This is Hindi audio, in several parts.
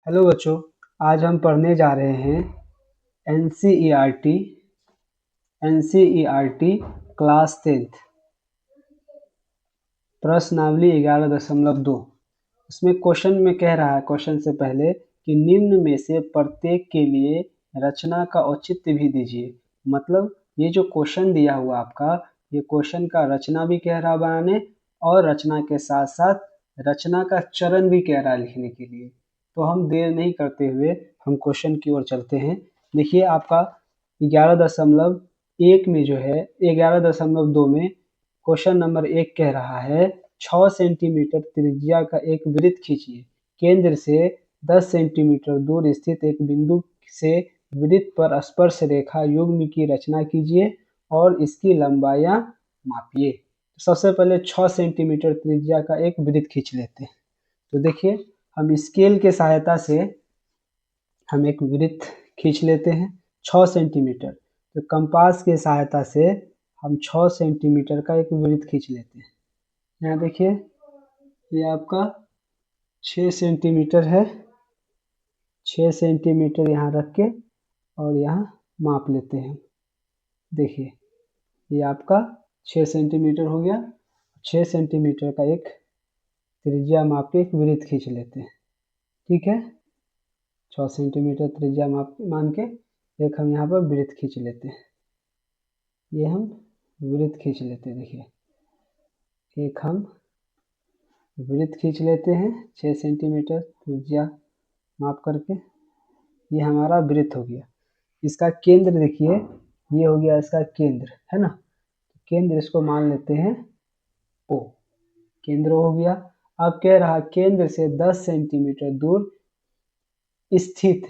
हेलो बच्चों, आज हम पढ़ने जा रहे हैं एनसीईआरटी क्लास 10th प्रश्नावली 11.2। उसमें क्वेश्चन में कह रहा है, क्वेश्चन से पहले कि निम्न में से प्रत्येक के लिए रचना का औचित्य भी दीजिए। मतलब ये जो क्वेश्चन दिया हुआ आपका, ये क्वेश्चन का रचना भी कह रहा बनाने और रचना के साथ साथ रचना का चरण भी कह रहा है लिखने के लिए। तो हम देर नहीं करते हुए हम क्वेश्चन की ओर चलते हैं। देखिए आपका 11.1 में जो है 11.2 में क्वेश्चन नंबर 1 कह रहा है 6 सेंटीमीटर त्रिज्या का एक वृत्त खींचिए। केंद्र से 10 सेंटीमीटर दूर स्थित एक बिंदु से वृत्त पर स्पर्श रेखा युग्म की रचना कीजिए और इसकी लंबाइयां मापिए। सबसे पहले 6 सेंटीमीटर त्रिज्या का एक वृत्त खींच लेते हैं। तो देखिए हम स्केल के सहायता से हम एक वृत्त खींच लेते हैं 6 सेंटीमीटर। तो कंपास के सहायता से हम 6 सेंटीमीटर का एक वृत्त खींच लेते हैं। यहाँ देखिए ये आपका 6 सेंटीमीटर है। 6 सेंटीमीटर यहाँ रख के और यहाँ माप लेते हैं। देखिए ये आपका 6 सेंटीमीटर हो गया। 6 सेंटीमीटर का एक त्रिज्या माप के एक वृत्त खींच लेते हैं। ठीक है, 6 सेंटीमीटर त्रिज्या माप मान के एक हम यहाँ पर वृत्त खींच लेते हैं। ये हम वृत्त खींच लेते हैं। देखिए एक हम वृत्त खींच लेते हैं 6 सेंटीमीटर त्रिज्या माप करके। ये हमारा वृत्त हो गया। इसका केंद्र देखिए, ये हो गया इसका केंद्र, है ना। केंद्र इसको मान लेते हैं O। केंद्र हो गया। अब कह रहा केंद्र से 10 सेंटीमीटर दूर स्थित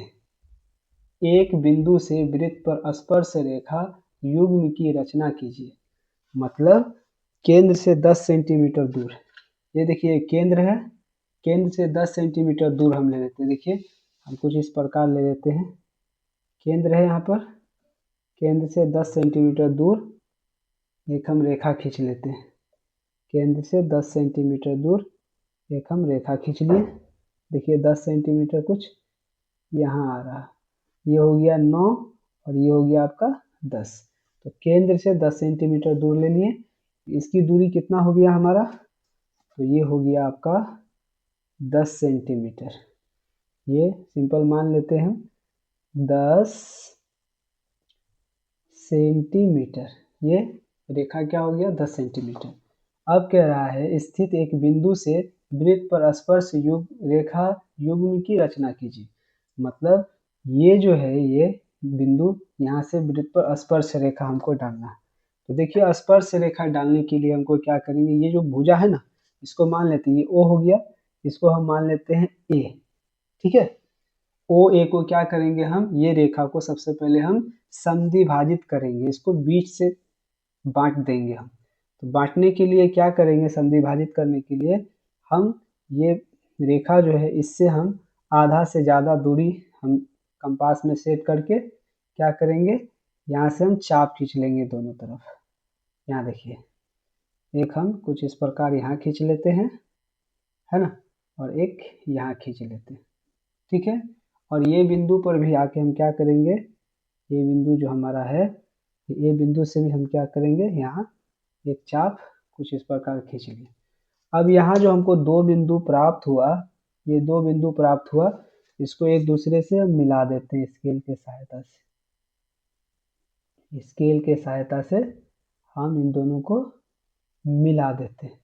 एक बिंदु से वृत्त पर स्पर्श रेखा युग्म की रचना कीजिए। मतलब केंद्र से 10 सेंटीमीटर दूर, ये देखिए केंद्र है। केंद्र से 10 सेंटीमीटर दूर हम ले लेते हैं। देखिए हम कुछ इस प्रकार ले लेते हैं। केंद्र है यहाँ पर, केंद्र से 10 सेंटीमीटर दूर एक हम रेखा खींच लेते हैं। केंद्र से 10 सेंटीमीटर दूर एक हम रेखा खींच लिए। देखिए 10 सेंटीमीटर कुछ यहाँ आ रहा, ये हो गया 9 और ये हो गया आपका 10। तो केंद्र से 10 सेंटीमीटर दूर ले लिए। इसकी दूरी कितना हो गया हमारा, तो ये हो गया आपका 10 सेंटीमीटर। ये सिंपल मान लेते हैं हम 10 सेंटीमीटर। ये रेखा क्या हो गया 10 सेंटीमीटर। अब कह रहा है स्थित एक बिंदु से वृत्त पर स्पर्श रेखा युग्म की रचना कीजिए। मतलब ये जो है ये बिंदु, यहाँ से वृत्त पर स्पर्श रेखा हमको डालना है। तो देखिए स्पर्श रेखा डालने के लिए हमको क्या करेंगे, ये जो भुजा है ना, इसको मान लेते हैं ये O हो गया। इसको हम मान लेते हैं A। ठीक है, ओ ए को क्या करेंगे हम, ये रेखा को सबसे पहले हम समद्विभाजित करेंगे, इसको बीच से बांट देंगे हम। तो बांटने के लिए क्या करेंगे, समद्विभाजित करने के लिए हम ये रेखा जो है इससे हम आधा से ज़्यादा दूरी हम कंपास में सेट करके क्या करेंगे, यहाँ से हम चाप खींच लेंगे दोनों तरफ। यहाँ देखिए एक हम कुछ इस प्रकार यहाँ खींच लेते हैं, है ना, और एक यहाँ खींच लेते हैं। ठीक है, और ये बिंदु पर भी आके हम क्या करेंगे, ये बिंदु जो हमारा है, ये बिंदु से भी हम क्या करेंगे, यहाँ एक चाप कुछ इस प्रकार खींच लिए। अब यहाँ जो हमको दो बिंदु प्राप्त हुआ, ये दो बिंदु प्राप्त हुआ, इसको एक दूसरे से हम मिला देते हैं स्केल के सहायता से। स्केल के सहायता से हम इन दोनों को मिला देते हैं।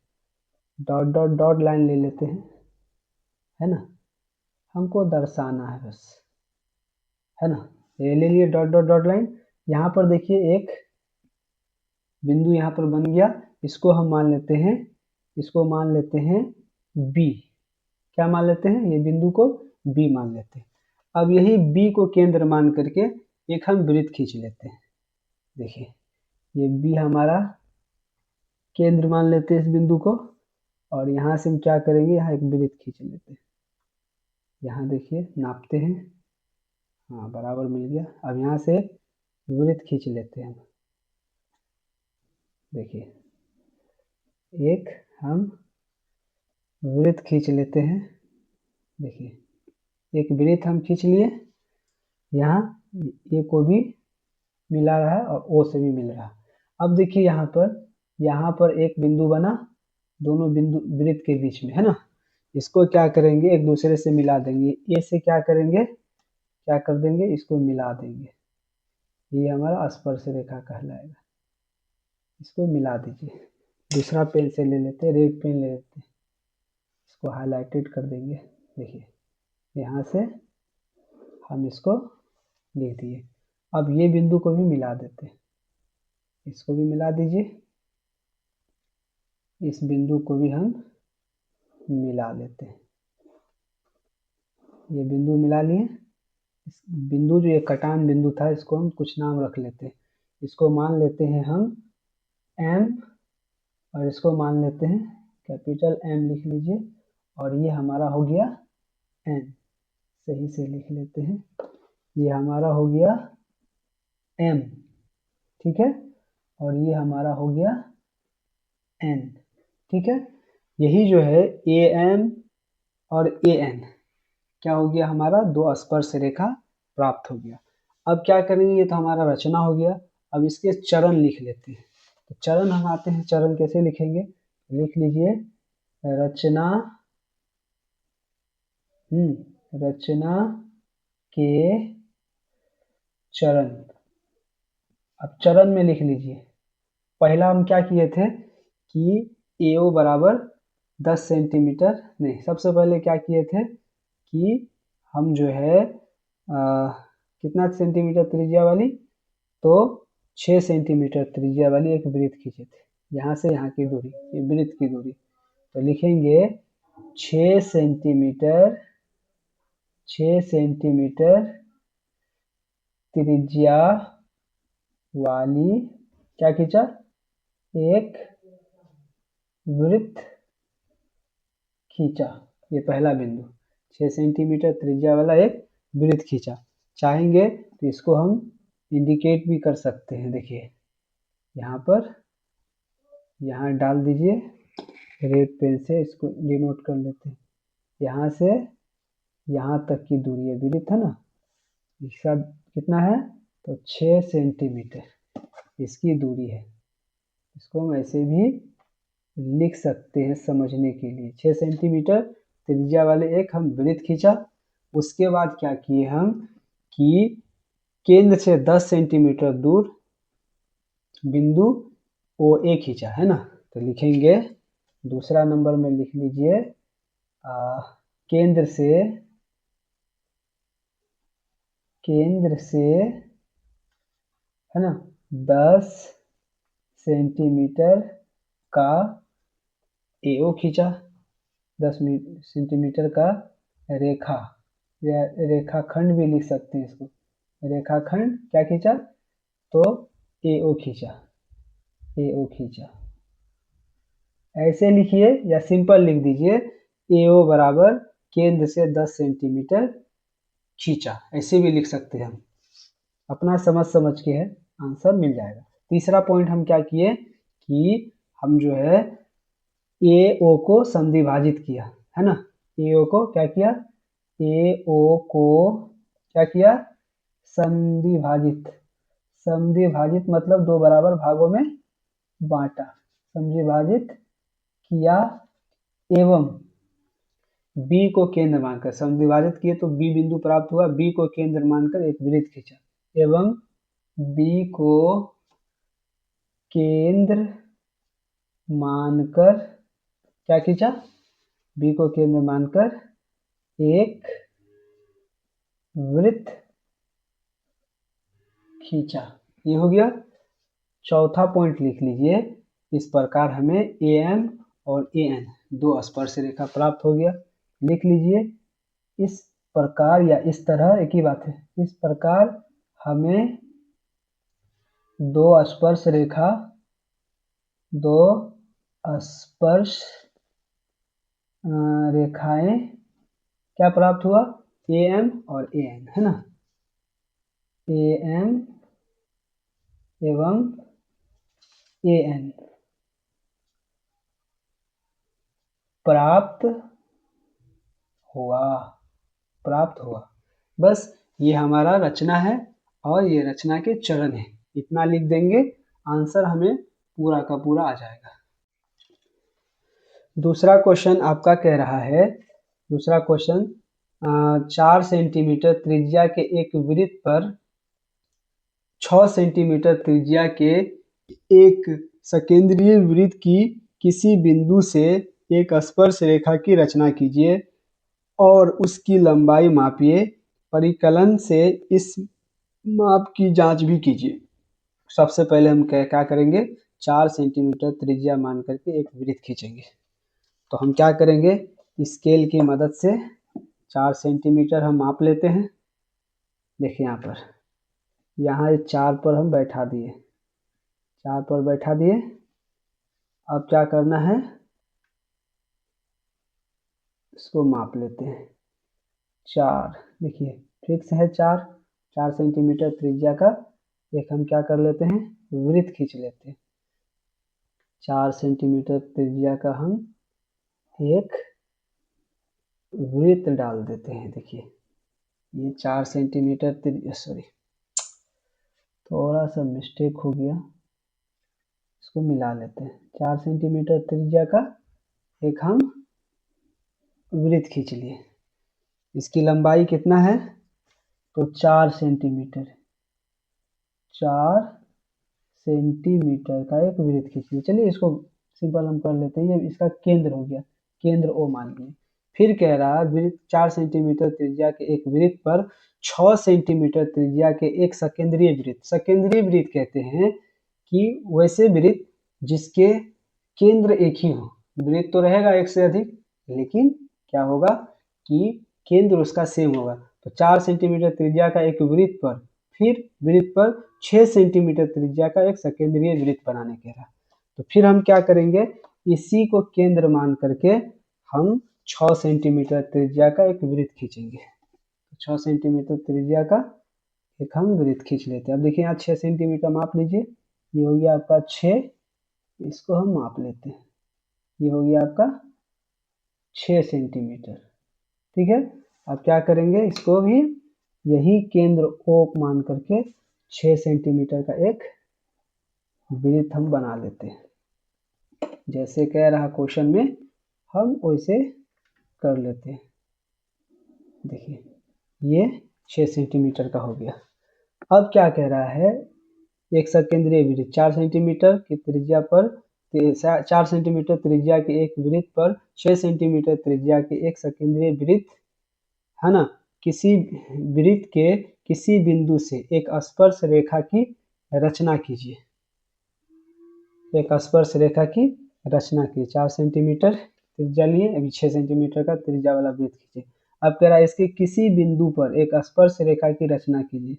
डॉट डॉट डॉट लाइन ले लेते हैं, है ना, हमको दर्शाना है बस, है ना। ये ले लिए डॉट डॉट डॉट लाइन। यहाँ पर देखिए एक बिंदु यहाँ पर बन गया, इसको हम मान लेते हैं, इसको मान लेते हैं बी। क्या मान लेते हैं, ये बिंदु को बी मान लेते हैं। अब यही बी को केंद्र मान करके एक हम वृत्त खींच लेते हैं। देखिए ये बी हमारा केंद्र मान लेते हैं इस बिंदु को, और यहाँ से हम क्या करेंगे, यहाँ एक वृत्त खींच लेते हैं। यहाँ देखिए नापते हैं, हाँ बराबर मिल गया। अब यहाँ से वृत्त खींच लेते हैं हम। देखिए एक हम वृत्त खींच लेते हैं। देखिए एक वृत्त हम खींच लिए, यहाँ ए को भी मिला रहा है और ओ से भी मिल रहा है। अब देखिए यहाँ पर एक बिंदु बना, दोनों बिंदु वृत्त के बीच में है ना, इसको क्या करेंगे एक दूसरे से मिला देंगे, ए से क्या करेंगे, क्या कर देंगे, इसको मिला देंगे, ये हमारा स्पर्श रेखा कहलाएगा। इसको मिला दीजिए, दूसरा पेन से ले लेते हैं, रेड पेन ले लेते हैं, इसको हाईलाइटेड कर देंगे। देखिए यहाँ से हम इसको लिख दिए। अब ये बिंदु को भी मिला देते हैं, इसको भी मिला दीजिए, इस बिंदु को भी हम मिला लेते हैं, ये बिंदु मिला लिए। इस बिंदु जो ये कटान बिंदु था, इसको हम कुछ नाम रख लेते हैं, इसको मान लेते हैं हम एम, और इसको मान लेते हैं कैपिटल एम लिख लीजिए, और ये हमारा हो गया एन, सही से लिख लेते हैं, ये हमारा हो गया एम, ठीक है, और ये हमारा हो गया एन, ठीक है। यही जो है ए एम और ए एन क्या हो गया, हमारा दो स्पर्श रेखा प्राप्त हो गया। अब क्या करेंगे, ये तो हमारा रचना हो गया, अब इसके चरण लिख लेते हैं। तो चरण हम आते हैं, चरण कैसे लिखेंगे, लिख लीजिए रचना, रचना के चरण। अब चरण में लिख लीजिए, पहला हम क्या किए थे कि एओ बराबर 10 सेंटीमीटर, नहीं सबसे पहले क्या किए थे कि हम जो है कितना सेंटीमीटर त्रिज्या वाली, तो 6 सेंटीमीटर त्रिज्या वाली एक वृत्त खींचे थे, यहाँ से यहाँ की दूरी, ये वृत्त की दूरी, तो लिखेंगे 6 सेंटीमीटर, 6 सेंटीमीटर त्रिज्या वाली क्या खींचा, एक वृत्त खींचा, ये पहला बिंदु 6 सेंटीमीटर त्रिज्या वाला एक वृत्त खींचा। चाहेंगे तो इसको हम इंडिकेट भी कर सकते हैं, देखिए यहाँ पर, यहाँ डाल दीजिए रेड पेन से, इसको डिनोट कर लेते हैं, यहाँ से यहाँ तक की दूरी है, वृत्त है ना, इसका कितना है, तो 6 सेंटीमीटर इसकी दूरी है, इसको हम ऐसे भी लिख सकते हैं समझने के लिए। 6 सेंटीमीटर त्रिज्या वाले एक हम वृत्त खींचा, उसके बाद क्या किए हम कि केंद्र से 10 सेंटीमीटर दूर बिंदु ओ ए खींचा, है ना, तो लिखेंगे दूसरा नंबर में लिख लीजिए केंद्र से है ना 10 सेंटीमीटर का एओ खींचा, 10 सेंटीमीटर का रेखा या रेखाखंड भी लिख सकते हैं इसको, रेखाखंड क्या खींचा, तो एओ खींचा, एओ खींचा, ऐसे लिखिए या सिंपल लिख दीजिए एओ बराबर केंद्र से 10 सेंटीमीटर खींचा, ऐसे भी लिख सकते हैं हम, अपना समझ के है, आंसर मिल जाएगा। तीसरा पॉइंट हम क्या किए कि हम जो है ए ओ को संधिभाजित किया, है ना, ए ओ को क्या किया, ए ओ को क्या किया, संधिभाजित, संधिभाजित मतलब दो बराबर भागों में बांटा, संधिभाजित किया, एवं बी को केंद्र मानकर संधिभाजित किए, तो बी बिंदु प्राप्त हुआ, बी को केंद्र मानकर एक वृत्त खींचा, एवं बी को केंद्र मानकर क्या खींचा, बी को केंद्र मानकर एक वृत्त खींचा, ये हो गया। चौथा पॉइंट लिख लीजिए, इस प्रकार हमें ए एम और ए एन दो स्पर्श रेखा प्राप्त हो गया, लिख लीजिए इस प्रकार या इस तरह एक ही बात है, इस प्रकार हमें दो स्पर्श रेखा, दो स्पर्श रेखाएं क्या प्राप्त हुआ, ए एम और ए एन, है ना, ए एम एवं ए एन प्राप्त हुआ, प्राप्त हुआ। बस ये हमारा रचना है और ये रचना के चरण है, इतना लिख देंगे, आंसर हमें पूरा का पूरा आ जाएगा। दूसरा क्वेश्चन आपका कह रहा है, दूसरा क्वेश्चन 4 सेंटीमीटर त्रिज्या के एक वृत्त पर 6 सेंटीमीटर त्रिज्या के एक सकेंद्रीय वृत्त की किसी बिंदु से एक स्पर्श रेखा की रचना कीजिए और उसकी लंबाई मापिए। परिकलन से इस माप की जांच भी कीजिए। सबसे पहले हम क्या करेंगे, 4 सेंटीमीटर त्रिज्या मान करके एक वृत्त खींचेंगे। तो हम क्या करेंगे, स्केल की मदद से 4 सेंटीमीटर हम माप लेते हैं। देखिए यहाँ 4 पर हम बैठा दिए, 4 पर बैठा दिए। अब क्या करना है, इसको माप लेते हैं। 4 देखिए फिक्स है, 4 सेंटीमीटर त्रिज्या का एक हम क्या कर लेते हैं, वृत्त खींच लेते हैं। 4 सेंटीमीटर त्रिज्या का हम एक वृत्त डाल देते हैं। देखिए ये 4 सेंटीमीटर त्रिज्या, सॉरी थोड़ा सा मिस्टेक हो गया, इसको मिला लेते हैं। 4 सेंटीमीटर त्रिज्या का एक हम वृत्त खींच लिए। इसकी लंबाई कितना है, तो 4 सेंटीमीटर, 4 सेंटीमीटर का एक वृत्त खींच लिए। चलिए इसको सिंपल हम कर लेते हैं, ये इसका केंद्र हो गया, केंद्र O मान लिए। फिर कह रहा है वृत्त 4 सेंटीमीटर त्रिज्या के एक वृत्त पर 6 सेंटीमीटर त्रिज्या के एक सकेंद्रीय वृत्त। सकेंद्रीय वृत्त कहते हैं कि वैसे वृत्त जिसके केंद्र एक ही हो। वृत्त तो रहेगा एक से अधिक, लेकिन क्या होगा कि केंद्र उसका सेम होगा। तो 4 सेंटीमीटर त्रिज्या का एक वृत्त पर, फिर वृत्त पर 6 सेंटीमीटर त्रिज्या का एक सकेंद्रीय वृत्त बनाने कह रहा। तो फिर हम क्या करेंगे, इसी को केंद्र मान करके हम 6 सेंटीमीटर त्रिज्या का एक वृत्त खींचेंगे। 6 सेंटीमीटर त्रिज्या का एक हम वृत्त खींच लेते हैं। अब देखिए यहाँ 6 सेंटीमीटर माप लीजिए, ये हो गया आपका 6, इसको हम माप लेते हैं, ये हो गया आपका 6 सेंटीमीटर। ठीक है, अब क्या करेंगे, इसको भी यही केंद्र O मान करके 6 सेंटीमीटर का एक वृत्त हम बना लेते हैं। जैसे कह रहा क्वेश्चन में हम वैसे कर लेते हैं। देखिए ये 6 सेंटीमीटर का हो गया। अब क्या कह रहा है, एक सकेंद्रीय वृत्त 4 सेंटीमीटर की त्रिज्या पर 4 सेंटीमीटर त्रिज्या के एक वृत्त पर 6 सेंटीमीटर त्रिज्या के एक सकेंद्रीय वृत्त है ना, किसी वृत्त के किसी बिंदु से एक स्पर्श रेखा की रचना कीजिए। एक स्पर्श रेखा की रचना कीजिए। 4 सेंटीमीटर त्रिज्या लिए, अभी 6 सेंटीमीटर का त्रिज्या वाला वृत्त खींचिए। अब कह रहा है इसके किसी बिंदु पर एक स्पर्श रेखा की रचना कीजिए।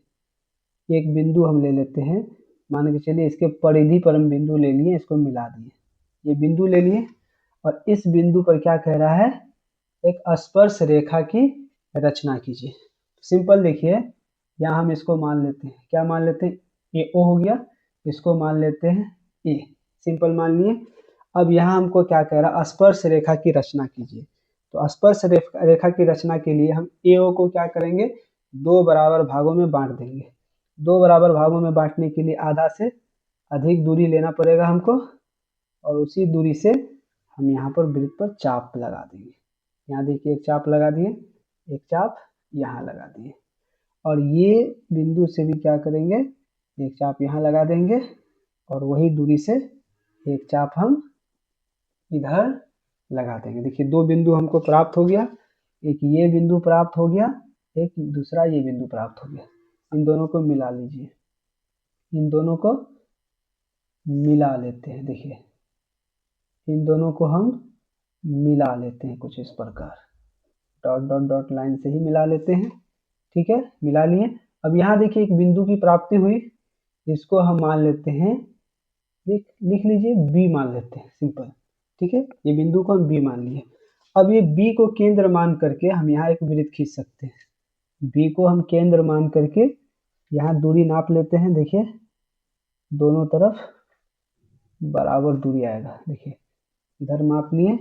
एक बिंदु हम ले लेते हैं, मान के चलिए इसके परिधि पर हम बिंदु ले लिए, इसको मिला दिए, ये बिंदु ले लिए और इस बिंदु पर क्या कह रहा है, एक स्पर्श रेखा की रचना कीजिए। सिंपल देखिए, यहाँ हम इसको मान लेते हैं, क्या मान लेते हैं, ये O हो गया, इसको मान लेते हैं A, सिंपल मान लिए। अब यहाँ हमको क्या कह रहा है, स्पर्श रेखा की रचना कीजिए। तो स्पर्श रेखा की रचना के लिए हम AO को क्या करेंगे, 2 बराबर भागों में बांट देंगे। 2 बराबर भागों में बांटने के लिए आधा से अधिक दूरी लेना पड़ेगा हमको, और उसी दूरी से हम यहाँ पर वृत्त पर चाप लगा देंगे। यहाँ देखिए एक चाप लगा दिए, एक चाप यहाँ लगा दिए, और ये बिंदु से भी क्या करेंगे, एक चाप यहाँ लगा देंगे, और वही दूरी से एक चाप हम इधर लगा देंगे। देखिए 2 बिंदु हमको प्राप्त हो गया, एक ये बिंदु प्राप्त हो गया, एक दूसरा ये बिंदु प्राप्त हो गया। इन दोनों को मिला लीजिए, इन दोनों को मिला लेते हैं। देखिए इन दोनों को हम मिला लेते हैं कुछ इस प्रकार, डॉट डॉट डॉट लाइन से ही मिला लेते हैं। ठीक है, मिला लिए। अब यहाँ देखिए एक बिंदु की प्राप्ति हुई, इसको हम मान लेते हैं, लिख लीजिए B मान लेते हैं, सिंपल। ठीक है, ये बिंदु को हम B मान लिए। अब ये B को केंद्र मान करके हम यहाँ एक वृत्त खींच सकते हैं। B को हम केंद्र मान करके यहाँ दूरी नाप लेते हैं। देखिए दोनों तरफ बराबर दूरी आएगा। देखिए इधर माप लिए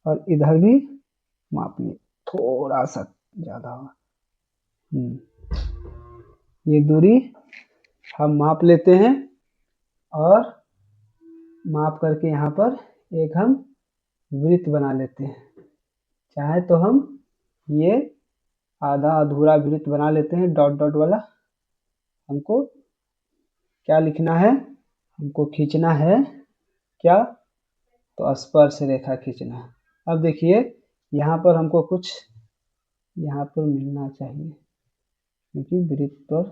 और इधर भी माप लिए, थोड़ा सा ज़्यादा होगा, ये दूरी हम माप लेते हैं और माप करके यहाँ पर एक हम वृत्त बना लेते हैं। चाहे तो हम ये आधा अधूरा वृत्त बना लेते हैं डॉट डॉट वाला। हमको क्या लिखना है, हमको खींचना है क्या, तो स्पर्श रेखा खींचना है। अब देखिए यहाँ पर हमको कुछ यहाँ पर मिलना चाहिए, क्योंकि वृत्त पर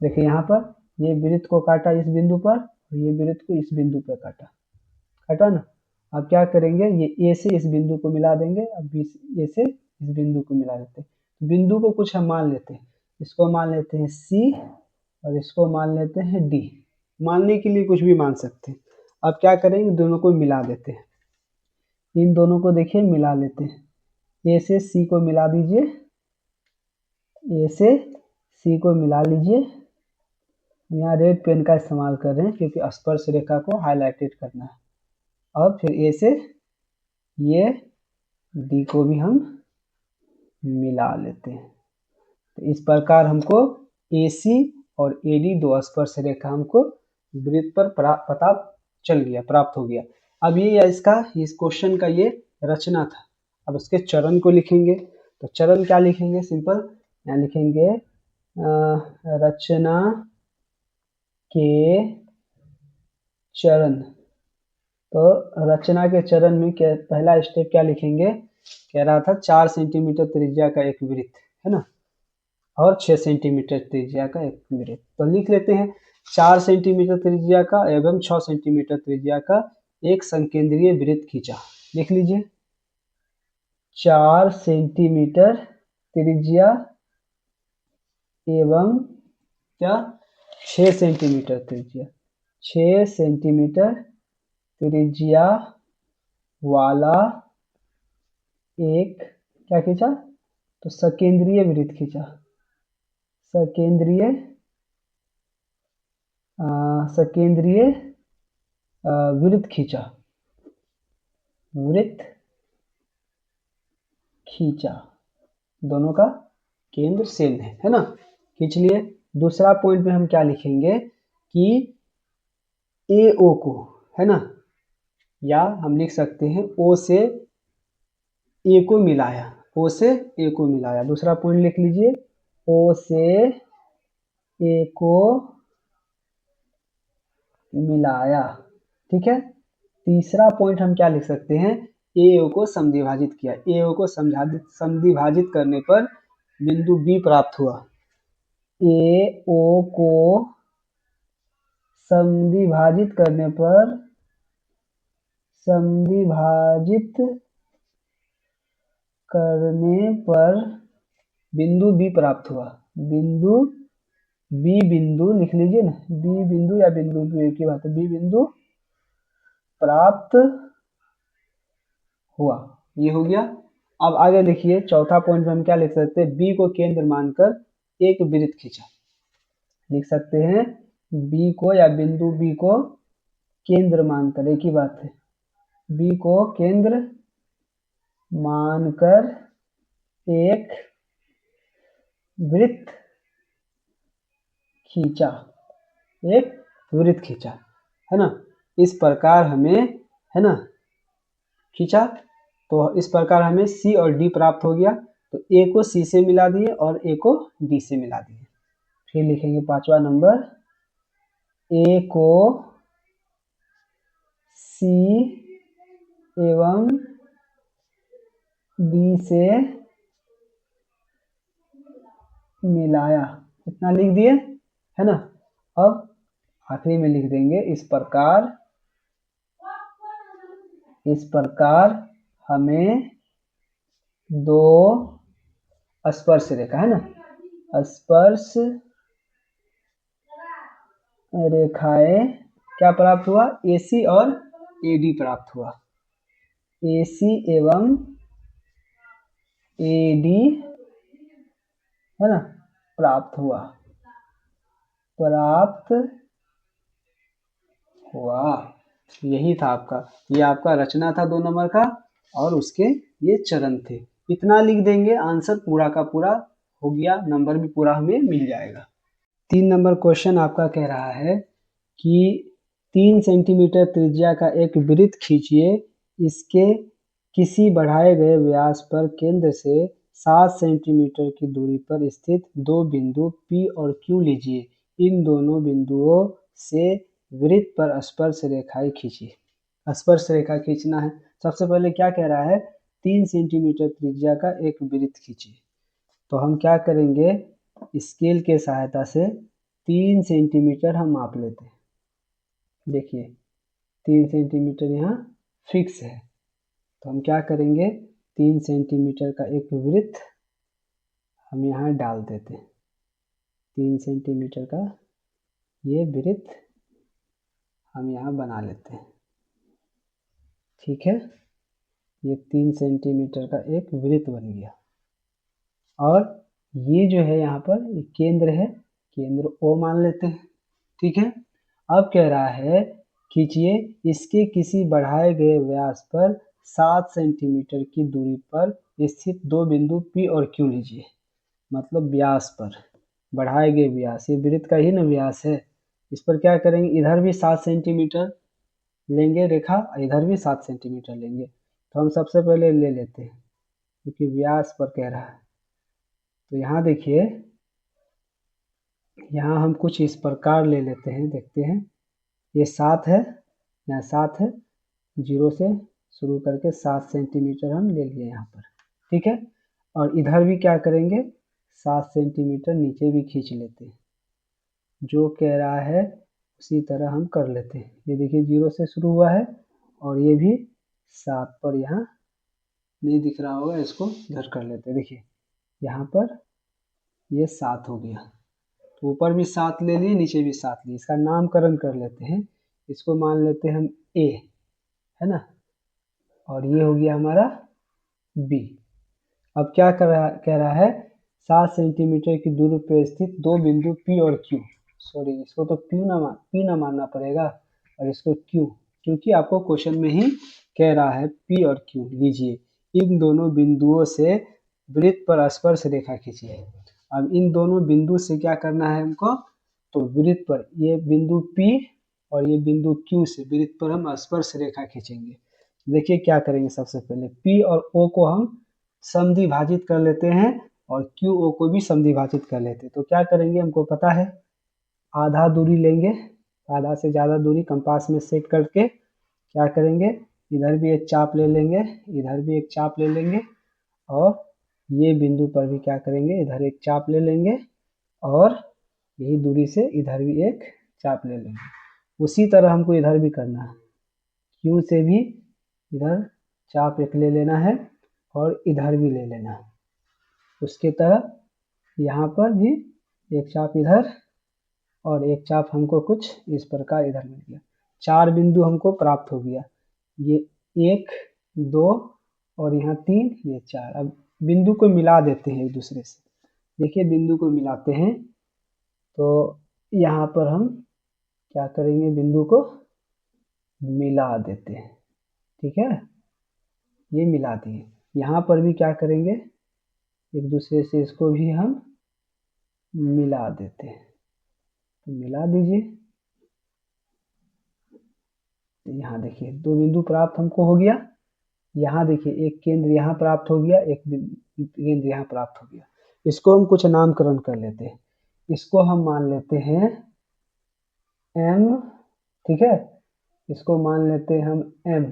देखिए यहाँ पर ये वृत्त को काटा इस बिंदु पर और ये वृत्त को इस बिंदु पर काटा ना। अब क्या करेंगे, ये ए से इस बिंदु को मिला देंगे। अब ए से इस बिंदु को मिला देते हैं। बिंदु को कुछ हम मान लेते हैं, इसको मान लेते हैं सी और इसको मान लेते हैं डी। मानने के लिए कुछ भी मान सकते हैं। अब क्या करेंगे, दोनों को मिला देते हैं। इन दोनों को देखिए मिला लेते हैं। ए से सी को मिला दीजिए, ए से सी को मिला लीजिए। यहाँ रेड पेन का इस्तेमाल कर रहे हैं क्योंकि स्पर्श रेखा को हाईलाइटेड करना है। अब फिर ए से ये डी को भी हम मिला लेते हैं। तो इस प्रकार हमको AC और AD दो स्पर्श रेखा हमको वृत्त पर पता चल गया, प्राप्त हो गया। अब ये इसका इस क्वेश्चन का ये रचना था। अब उसके चरण को लिखेंगे। तो चरण क्या लिखेंगे, सिंपल यहाँ लिखेंगे रचना के चरण। तो रचना के चरण में क्या पहला स्टेप क्या लिखेंगे, कह रहा था 4 सेंटीमीटर त्रिज्या का एक वृत्त है ना, और 6 सेंटीमीटर त्रिज्या का एक वृत्त। तो लिख लेते हैं 4 सेंटीमीटर त्रिज्या का एवं 6 सेंटीमीटर त्रिज्या का एक संकेंद्रीय वृत्त खींचा। लिख लीजिए 4 सेंटीमीटर त्रिज्या एवं क्या 6 सेंटीमीटर त्रिज्या, 6 सेंटीमीटर त्रिज्या वाला एक क्या खींचा, तो सकेंद्रीय वृत्त खींचा। सकेंद्रीय वृत्त खींचा। दोनों का केंद्र सेम है ना, खींच लिए। दूसरा पॉइंट में हम क्या लिखेंगे कि AO को है ना, या हम लिख सकते हैं O से A को मिलाया, O से A को मिलाया। दूसरा पॉइंट लिख लीजिए O से A को मिलाया, ठीक है। तीसरा पॉइंट हम क्या लिख सकते हैं, AO को समद्विभाजित किया। AO को समद्विभाजित करने पर बिंदु B प्राप्त हुआ। AO को समद्विभाजित करने पर बिंदु B प्राप्त हुआ। बिंदु लिख लीजिए ना, B बिंदु या बिंदु B एक ही बात है, B बिंदु प्राप्त हुआ। ये हो गया। अब आगे देखिए चौथा पॉइंट में हम क्या लिख सकते हैं, B को केंद्र मानकर एक वृत्त खींचा। लिख सकते हैं B को या बिंदु B को केंद्र मानकर, एक ही बात है, B को केंद्र मानकर एक वृत्त खींचा, है ना। इस प्रकार हमें है ना खींचा, तो इस प्रकार हमें C और D प्राप्त हो गया। तो A को C से मिला दिए और A को D से मिला दिए। फिर लिखेंगे पांचवा नंबर, A को C एवं D से मिलाया। इतना लिख दिए है ना। अब आखिरी में लिख देंगे इस प्रकार हमें दो स्पर्श रेखा है ना, स्पर्श रेखाएं क्या प्राप्त हुआ, AC और AD प्राप्त हुआ। AC एवं AD है ना प्राप्त हुआ। यही था आपका, ये आपका रचना था 2 नंबर का, और उसके ये चरण थे। इतना लिख देंगे आंसर पूरा का पूरा हो गया, नंबर भी पूरा हमें मिल जाएगा। 3 नंबर क्वेश्चन आपका कह रहा है कि 3 सेंटीमीटर त्रिज्या का एक वृत्त खींचिए, इसके किसी बढ़ाए गए व्यास पर केंद्र से 7 सेंटीमीटर की दूरी पर स्थित दो बिंदु P और Q लीजिए। इन दोनों बिंदुओं से वृत्त पर स्पर्श रेखाएं खींचिए। स्पर्श रेखा खींचना है। सबसे पहले क्या कह रहा है, 3 सेंटीमीटर त्रिज्या का एक वृत्त खींचिए। तो हम क्या करेंगे, स्केल के सहायता से 3 सेंटीमीटर हम माप लेते हैं। देखिए 3 सेंटीमीटर यहाँ फिक्स है, तो हम क्या करेंगे, 3 सेंटीमीटर का एक वृत्त हम यहाँ डाल देते हैं। 3 सेंटीमीटर का ये वृत्त हम यहाँ बना लेते हैं। ठीक है, ये 3 सेंटीमीटर का एक वृत्त बन गया। और ये जो है यहाँ पर ये केंद्र है, केंद्र O मान लेते हैं। ठीक है, अब कह रहा है खींचिए, इसके किसी बढ़ाए गए व्यास पर 7 सेंटीमीटर की दूरी पर स्थित दो बिंदु P और Q लीजिए। मतलब व्यास पर, बढ़ाए गए व्यास, ये वृत्त का ही ना व्यास है। इस पर क्या करेंगे, इधर भी 7 सेंटीमीटर लेंगे रेखा, इधर भी 7 सेंटीमीटर लेंगे। तो हम सबसे पहले ले लेते हैं, क्योंकि व्यास पर कह रहा है। तो यहाँ देखिए, यहाँ हम कुछ इस प्रकार ले लेते हैं, देखते हैं। ये 7 है, यहाँ 7 है, 0 से शुरू करके 7 सेंटीमीटर हम ले लिए यहाँ पर। ठीक है, और इधर भी क्या करेंगे, 7 सेंटीमीटर नीचे भी खींच लेते हैं। जो कह रहा है उसी तरह हम कर लेते हैं। ये देखिए 0 से शुरू हुआ है और ये भी 7 पर, यहाँ नहीं दिख रहा होगा, इसको इधर कर लेते हैं। देखिए यहाँ पर ये 7 हो गया, तो ऊपर भी 7 ले लिए, नीचे भी 7 लिए। इसका नामकरण कर लेते हैं, इसको मान लेते हैं हम A, है ना, और ये हो गया हमारा B। अब क्या कह रहा है, 7 सेंटीमीटर की दूरी पर स्थित दो बिंदु P और Q। सॉरी, इसको तो P ना मानना पड़ेगा और इसको Q, क्योंकि आपको क्वेश्चन में ही कह रहा है P और Q लीजिए। इन दोनों बिंदुओं से वृत्त पर स्पर्श रेखा खींचिए। अब इन दोनों बिंदु से क्या करना है हमको, तो वृत्त पर, ये बिंदु P और ये बिंदु Q से वृत्त पर हम स्पर्श रेखा खींचेंगे। देखिए क्या करेंगे, सबसे पहले P और O को हम समद्वि भाजित कर लेते हैं और QO को भी समद्वि भाजित कर लेते हैं। तो क्या करेंगे, हमको पता है, आधा दूरी लेंगे, आधा से ज़्यादा दूरी कंपास में सेट करके क्या करेंगे, इधर भी एक चाप ले लेंगे, इधर भी एक चाप ले लेंगे, और ये बिंदु पर भी क्या करेंगे, इधर एक चाप ले लेंगे, और यही दूरी से इधर भी एक चाप ले लेंगे। उसी तरह हमको इधर भी करना है, Q से भी इधर चाप एक ले लेना है और इधर भी ले लेना है। उसके तरह यहाँ पर भी एक चाप इधर और एक चाप हमको कुछ इस प्रकार इधर मिल गया। 4 बिंदु हमको प्राप्त हो गया, ये 1 2 और यहाँ 3, ये 4। अब बिंदु को मिला देते हैं एक दूसरे से। देखिए बिंदु को मिलाते हैं, तो यहाँ पर हम क्या करेंगे, बिंदु को मिला देते हैं। ठीक है, ये मिला दिए। यहाँ पर भी क्या करेंगे, एक दूसरे से इसको भी हम मिला देते हैं। तो मिला दीजिए। यहाँ देखिए 2 बिंदु प्राप्त हमको हो गया। यहाँ देखिए एक केंद्र यहाँ प्राप्त हो गया, एक केंद्र यहाँ प्राप्त हो गया। इसको हम कुछ नामकरण कर लेते हैं। इसको हम मान लेते हैं M, ठीक है, इसको मान लेते हैं हम M,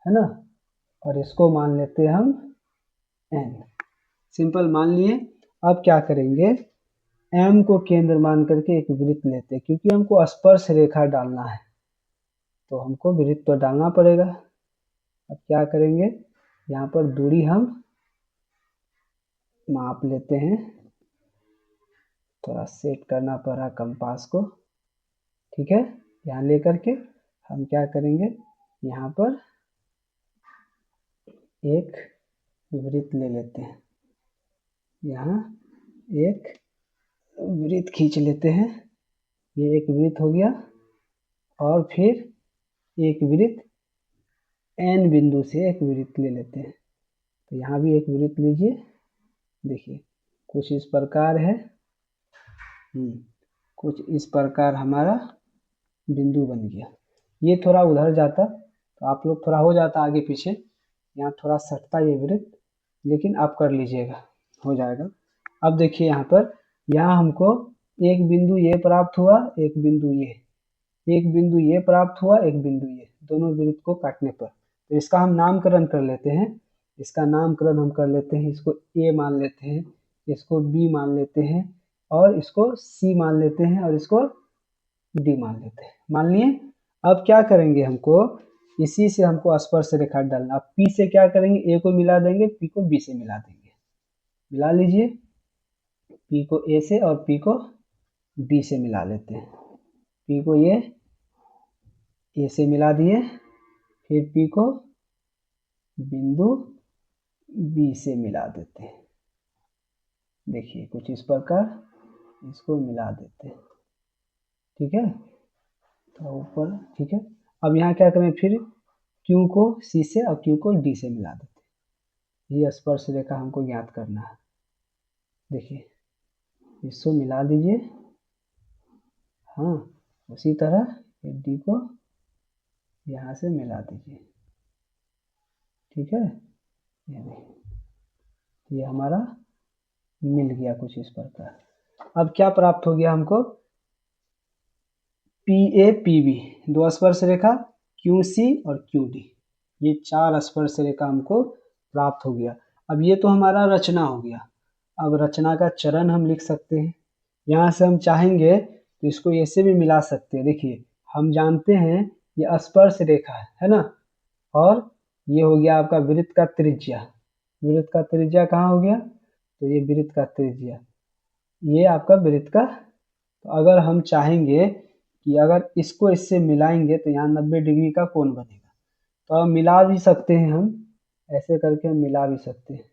है ना, और इसको मान लेते हैं हम N। सिंपल मान लिए। अब क्या करेंगे, M को केंद्र मान करके एक वृत्त लेते हैं, क्योंकि हमको स्पर्श रेखा डालना है, तो हमको वृत्त तो डालना पड़ेगा। अब क्या करेंगे, यहाँ पर दूरी हम माप लेते हैं, थोड़ा सेट करना पड़ा कंपास को। ठीक है, यहाँ लेकर के हम क्या करेंगे, यहाँ पर एक वृत्त ले लेते हैं, यहाँ एक वृत्त खींच लेते हैं। ये एक वृत्त हो गया, और फिर एक वृत्त N बिंदु से एक वृत्त ले लेते हैं। तो यहाँ भी एक वृत्त लीजिए। देखिए कुछ इस प्रकार है। कुछ इस प्रकार हमारा बिंदु बन गया। ये थोड़ा उधर जाता तो आप लोग थोड़ा हो जाता आगे पीछे, यहाँ थोड़ा सटता ये वृत्त, लेकिन आप कर लीजिएगा, हो जाएगा। अब देखिए यहाँ पर, यहाँ हमको एक बिंदु ये प्राप्त हुआ, एक बिंदु ये, एक बिंदु ये प्राप्त हुआ, एक बिंदु ये, दोनों वृत्त को काटने पर। तो इसका हम नामकरण कर लेते हैं, इसका नामकरण हम कर लेते हैं, इसको ए मान लेते हैं, इसको बी मान लेते हैं, और इसको सी मान लेते हैं, और इसको डी मान लेते हैं। मान लिए। अब क्या करेंगे, हमको इसी से हमको स्पर्श रेखा डालना। अब पी से क्या करेंगे, ए को मिला देंगे, पी को बी से मिला देंगे। मिला लीजिए, पी को ए से और पी को बी से मिला लेते हैं। पी को ये ए से मिला दिए, फिर पी को बिंदु बी से मिला देते हैं। देखिए कुछ इस प्रकार इसको मिला देते हैं, ठीक है, तो ऊपर, ठीक है। अब यहाँ क्या करें, फिर क्यू को सी से और क्यू को डी से मिला देते हैं। ये स्पर्श रेखा हमको ज्ञात करना है। देखिए इसको मिला दीजिए, हाँ, उसी तरह डी को यहाँ से मिला दीजिए, ठीक है। ये हमारा मिल गया कुछ इस प्रकार। अब क्या प्राप्त हो गया हमको, पी ए पी बी, दो स्पर्श रेखा, क्यू सी और क्यू डी, ये चार स्पर्श रेखा हमको प्राप्त हो गया। अब ये तो हमारा रचना हो गया। अब रचना का चरण हम लिख सकते हैं। यहाँ से हम चाहेंगे तो इसको ऐसे भी मिला सकते हैं। देखिए हम जानते हैं ये स्पर्श रेखा है ना, और ये हो गया आपका वृत्त का त्रिज्या। वृत्त का त्रिज्या कहाँ हो गया, तो ये वृत्त का त्रिज्या, ये आपका वृत्त का। तो अगर हम चाहेंगे कि अगर इसको इससे मिलाएंगे तो यहाँ 90 डिग्री का कोण बनेगा। तो अब मिला भी सकते हैं हम, ऐसे करके हम मिला भी सकते हैं,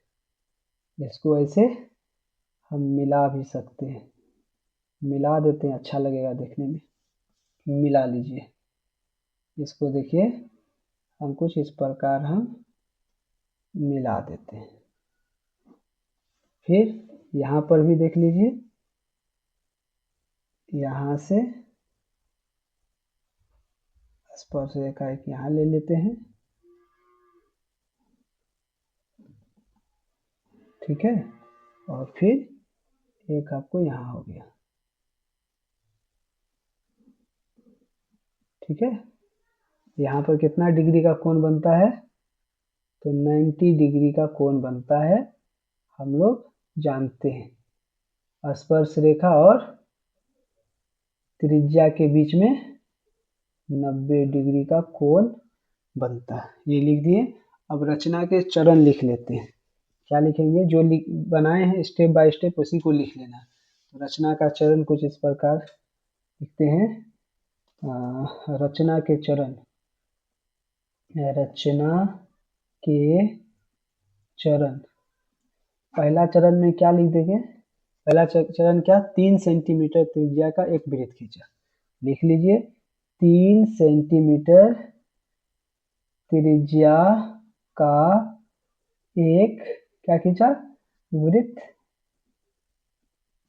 इसको ऐसे हम मिला भी सकते हैं। मिला देते हैं, अच्छा लगेगा देखने में। मिला लीजिए इसको, देखिए हम कुछ इस प्रकार हम मिला देते हैं। फिर यहाँ पर भी देख लीजिए, यहाँ से स्पर्श रेखा एक यहाँ ले लेते हैं, ठीक है, और फिर एक आपको यहाँ हो गया, ठीक है। यहाँ पर कितना डिग्री का कोण बनता है, तो 90 डिग्री का कोण बनता है, हम लोग जानते हैं। स्पर्श रेखा और त्रिज्या के बीच में 90 डिग्री का कोण बनता है, ये लिख दिए। अब रचना के चरण लिख लेते हैं। क्या लिखेंगे, जो बनाए हैं स्टेप बाय स्टेप उसी को लिख लेना। तो रचना का चरण कुछ इस प्रकार लिखते हैं। रचना के चरण, रचना के चरण, पहला चरण में क्या लिख देंगे, पहला चरण क्या, 3 सेंटीमीटर त्रिज्या का एक वृत्त खींचा। लिख लीजिए 3 सेंटीमीटर त्रिज्या का एक क्या खींचा, वृत्त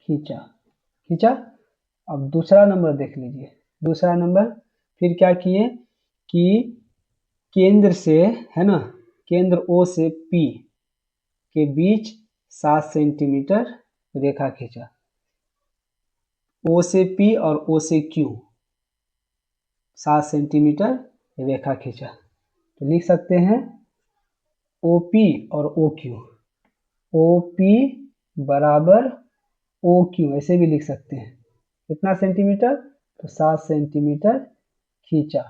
खींचा, खींचा। अब दूसरा नंबर देख लीजिए, दूसरा नंबर फिर क्या किए कि केंद्र से, है ना, केंद्र O से P के बीच 7 सेंटीमीटर रेखा खींचा। O से P और O से Q 7 सेंटीमीटर रेखा खींचा। तो लिख सकते हैं OP और OQ, OP बराबर OQ, ऐसे भी लिख सकते हैं। कितना सेंटीमीटर, तो 7 सेंटीमीटर खींचा,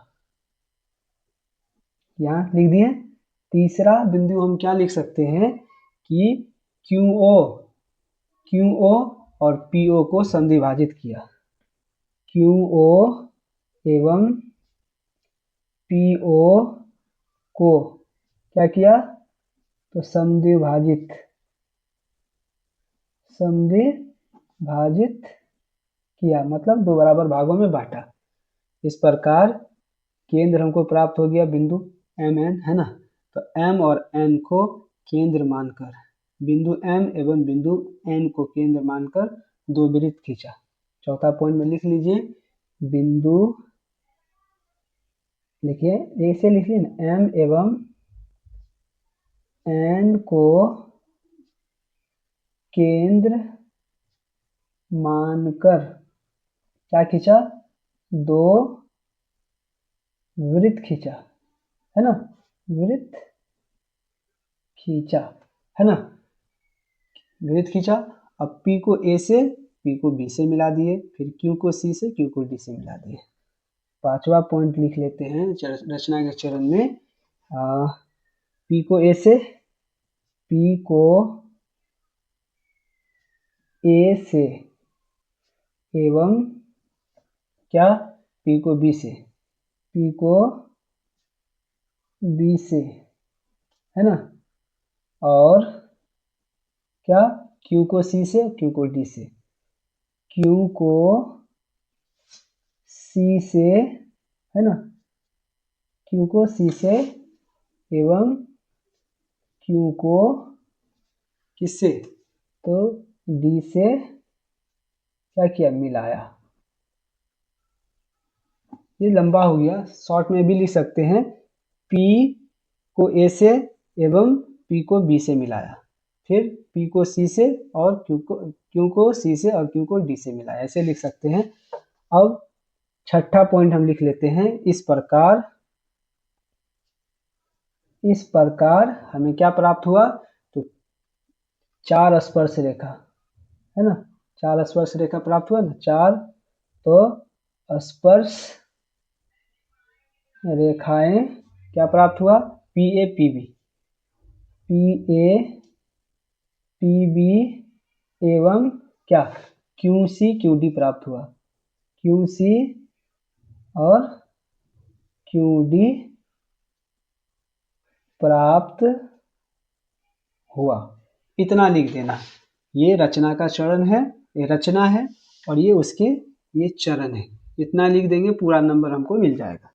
यहाँ लिख दिए। तीसरा बिंदु हम क्या लिख सकते हैं कि QO और PO को संधिभाजित किया। QO एवं PO को क्या किया, तो संधिभाजित किया, मतलब दो बराबर भागों में बांटा। इस प्रकार केंद्र हमको प्राप्त हो गया बिंदु MN, है ना। तो M और N को केंद्र मानकर बिंदु M एवं बिंदु N को केंद्र मानकर दो वृत्त खींचा। चौथा पॉइंट में लिख लीजिए, बिंदु लिखिए, ऐसे लिखिए ना, M एवं N को केंद्र मानकर क्या खींचा, दो वृत्त खींचा, है ना, वृत्त खींचा, है ना, वृत्त खींचा। अब P को A से, P को B से मिला दिए, फिर Q को C से, Q को D से मिला दिए। पांचवा पॉइंट लिख लेते हैं रचना के चरण में, P को A से, P को A से एवं क्या, P को B से, P को B से, है ना, और क्या, Q को C से, Q को D से, Q को C से, है ना, Q को C से एवं Q को किससे, तो D से क्या किया, मिलाया। ये लंबा हो गया, शॉर्ट में भी लिख सकते हैं, P को A से एवं P को B से मिलाया, फिर P को C से और Q को C से और Q को D से मिलाया, ऐसे लिख सकते हैं। अब छठा पॉइंट हम लिख लेते हैं, इस प्रकार हमें क्या प्राप्त हुआ, तो चार स्पर्श रेखा, है ना, चार स्पर्श रेखा प्राप्त हुआ ना, चार, तो स्पर्श रेखाएं क्या प्राप्त हुआ, PA PB, PA PB एवं क्या, QC QD प्राप्त हुआ, QC और QD प्राप्त हुआ। इतना लिख देना, ये रचना का चरण है, ये रचना है, और ये उसके ये चरण है। इतना लिख देंगे, पूरा नंबर हमको मिल जाएगा।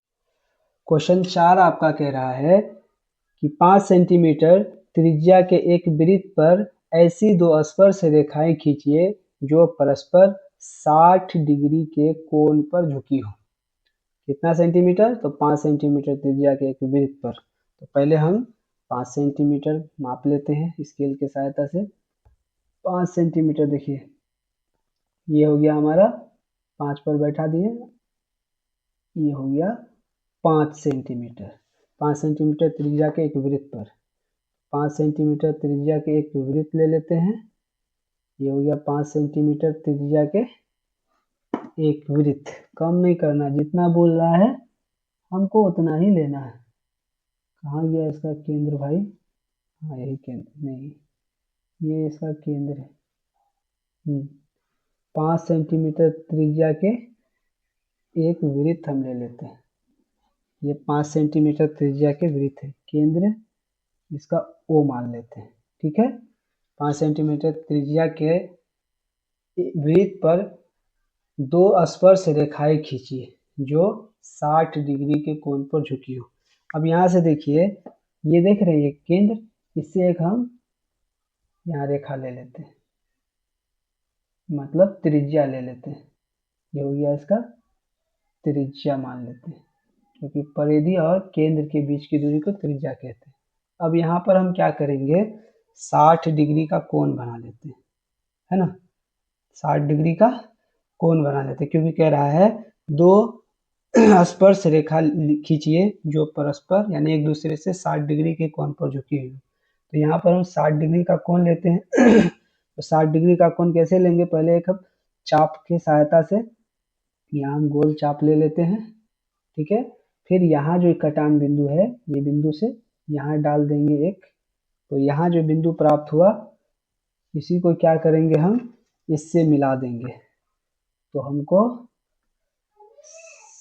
क्वेश्चन 4 आपका कह रहा है कि 5 सेंटीमीटर त्रिज्या के एक वृत्त पर ऐसी दो स्पर्श रेखाएं खींचिए जो परस्पर 60 डिग्री के कोण पर झुकी हो। कितना सेंटीमीटर, तो 5 सेंटीमीटर त्रिज्या के एक वृत्त पर। तो पहले हम 5 सेंटीमीटर माप लेते हैं स्केल की सहायता से। 5 सेंटीमीटर, देखिए ये हो गया हमारा, 5 पर बैठा दिए, ये हो गया 5 सेंटीमीटर। 5 सेंटीमीटर त्रिज्या के एक वृत्त पर, 5 सेंटीमीटर त्रिज्या के एक वृत्त ले लेते हैं, ये हो गया 5 सेंटीमीटर त्रिज्या के एक वृत्त। कम नहीं करना, जितना बोल रहा है हमको उतना ही लेना है। कहाँ गया इसका केंद्र भाई, हाँ यही केंद्र, नहीं ये इसका केंद्र है। 5 सेंटीमीटर त्रिज्या के एक वृत्त हम ले लेते हैं, ये 5 सेंटीमीटर त्रिज्या के वृत्त है, केंद्र इसका O मान लेते हैं, ठीक है। 5 सेंटीमीटर त्रिज्या के वृत्त पर दो स्पर्श रेखाएं खींचिए जो 60 डिग्री के कोण पर झुकी हो। अब यहाँ से देखिए, ये देख रहे हैं केंद्र, इससे एक हम यहाँ रेखा ले लेते हैं, मतलब त्रिज्या ले लेते हैं, ये हो गया इसका त्रिज्या मान लेते हैं, क्योंकि परिधि और केंद्र के बीच की दूरी को त्रिज्या कहते हैं। अब यहाँ पर हम क्या करेंगे, 60 डिग्री का कोण बना लेते हैं, है ना, 60 डिग्री का कोण बना लेते हैं, क्योंकि कह रहा है दो स्पर्श रेखा खींचिए जो परस्पर यानी एक दूसरे से 60 डिग्री के कोण पर झुकी हुई। तो यहाँ पर हम 60 डिग्री का कोण लेते हैं। तो 60 डिग्री का कोण कैसे लेंगे, पहले एक हम चाप की सहायता से यहाँ हम गोल चाप ले लेते हैं, ठीक है। फिर यहाँ जो कटान बिंदु है, ये बिंदु से यहाँ डाल देंगे एक, तो यहाँ जो बिंदु प्राप्त हुआ इसी को क्या करेंगे, हम इससे मिला देंगे, तो हमको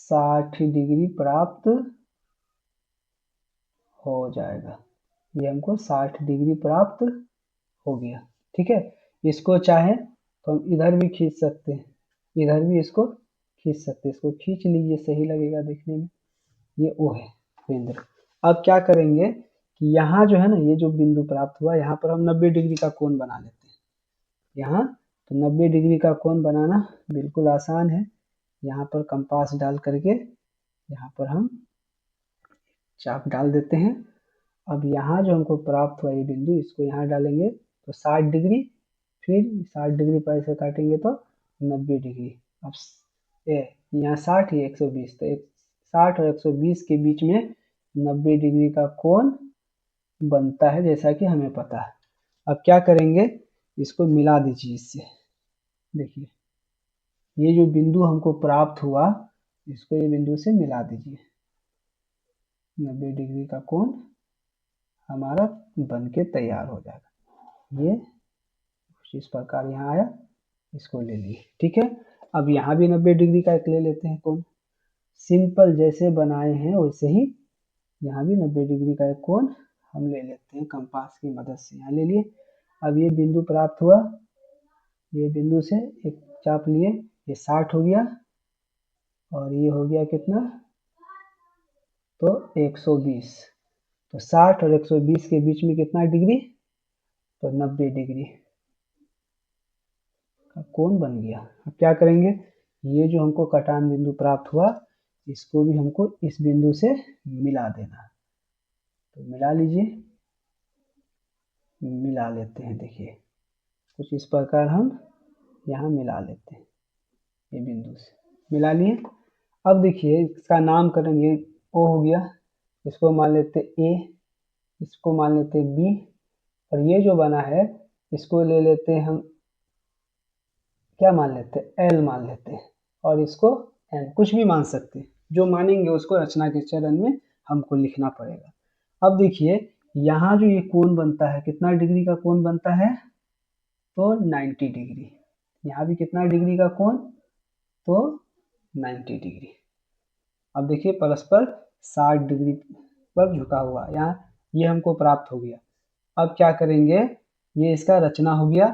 60 डिग्री प्राप्त हो जाएगा। ये हमको 60 डिग्री प्राप्त हो गया, ठीक है। इसको चाहे तो हम इधर भी खींच सकते हैं, इधर भी इसको खींच सकते हैं, इसको खींच लीजिए, सही लगेगा देखने में। ये O है केंद्र। अब क्या करेंगे, कि यहाँ जो है ना, ये जो बिंदु प्राप्त हुआ, यहाँ पर हम 90 डिग्री का कोण बना लेते हैं। यहाँ तो 90 डिग्री का कोण बनाना बिल्कुल आसान है। यहाँ पर कंपास डाल करके यहाँ पर हम चाप डाल देते हैं। अब यहाँ जो हमको प्राप्त हुआ ये बिंदु, इसको यहाँ डालेंगे तो 60 डिग्री, फिर 60 डिग्री पर ऐसे काटेंगे तो 90 डिग्री। अब यहाँ 60, ये 120, तो 60 और 120 के बीच में 90 डिग्री का कोण बनता है, जैसा कि हमें पता है। अब क्या करेंगे, इसको मिला दीजिए इससे। देखिए ये जो बिंदु हमको प्राप्त हुआ, इसको ये बिंदु से मिला दीजिए। 90 डिग्री का कोण हमारा बन के तैयार हो जाएगा। ये इस प्रकार यहाँ आया, इसको ले लिए। ठीक है, अब यहाँ भी 90 डिग्री का एक ले लेते हैं कोण। सिंपल जैसे बनाए हैं वैसे ही यहाँ भी 90 डिग्री का एक कोण हम ले लेते हैं कंपास की मदद से। यहाँ ले लिए। अब ये बिंदु प्राप्त हुआ, ये बिंदु से एक चाप लिए, ये 60 हो गया और ये हो गया कितना, तो 120। तो 60 और 120 के बीच में कितना डिग्री, तो 90 डिग्री का कोण बन गया। अब क्या करेंगे, ये जो हमको कटान बिंदु प्राप्त हुआ, इसको भी हमको इस बिंदु से मिला देना। तो मिला लीजिए, मिला लेते हैं। देखिए कुछ इस प्रकार हम यहाँ मिला लेते हैं, ये बिंदु से मिला लिए। अब देखिए इसका नामकरण, ये ओ हो गया, इसको मान लेते ए, इसको मान लेते बी, और ये जो बना है इसको ले लेते हैं हम, क्या मान लेते हैं, एल मान लेते हैं, और इसको एन, कुछ भी मान सकते हैं। जो मानेंगे उसको रचना के चरण में हमको लिखना पड़ेगा। अब देखिए यहाँ जो ये कोण बनता है, कितना डिग्री का कोण बनता है, तो 90 डिग्री। यहाँ भी कितना डिग्री का कोण, तो 90 डिग्री। अब देखिए परस्पर 60 डिग्री पर झुका हुआ, यहाँ ये हमको प्राप्त हो गया। अब क्या करेंगे, ये इसका रचना हो गया।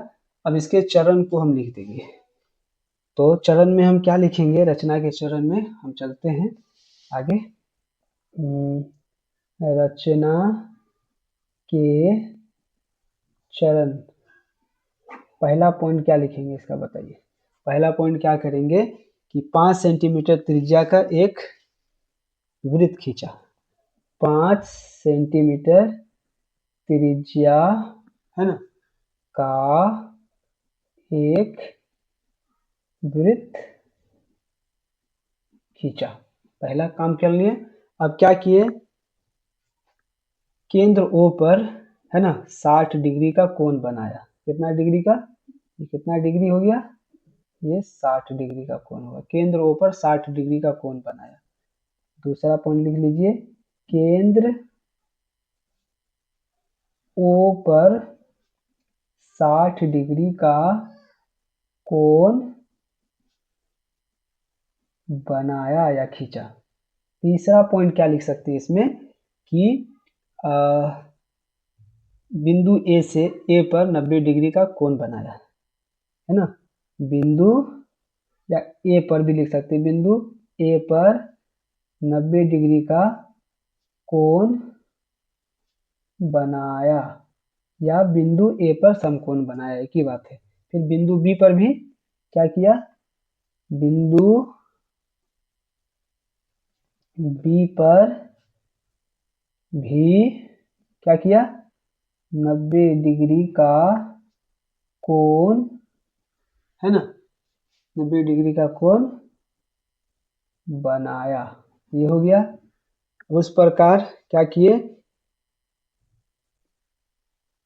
अब इसके चरण को हम लिख देंगे। तो चरण में हम क्या लिखेंगे, रचना के चरण में हम चलते हैं आगे। रचना के चरण, पहला पॉइंट क्या लिखेंगे इसका बताइए। पहला पॉइंट क्या करेंगे कि 5 सेंटीमीटर त्रिज्या का एक वृत्त खींचा। 5 सेंटीमीटर त्रिज्या है ना का एक वृत्त खींचा। पहला काम कर लिए। अब क्या किए, केंद्र O पर है ना 60 डिग्री का कोण बनाया। कितना डिग्री का, ये कितना डिग्री हो गया, ये 60 डिग्री का कोण होगा। केंद्र O पर 60 डिग्री का कोण बनाया। दूसरा पॉइंट लिख लीजिए, केंद्र O पर 60 डिग्री का कोण बनाया या खींचा। तीसरा पॉइंट क्या लिख सकते हैं इसमें कि बिंदु ए से ए पर 90 डिग्री का कोण बनाया है ना। बिंदु या ए पर भी लिख सकते हैं, बिंदु ए पर 90 डिग्री का कोण बनाया, या बिंदु ए पर समकोण बनाया, एक ही बात है। फिर बिंदु बी पर भी क्या किया, बिंदु बी पर भी क्या किया, 90 डिग्री का कोण है ना, 90 डिग्री का कोण बनाया। ये हो गया। उस प्रकार क्या किए,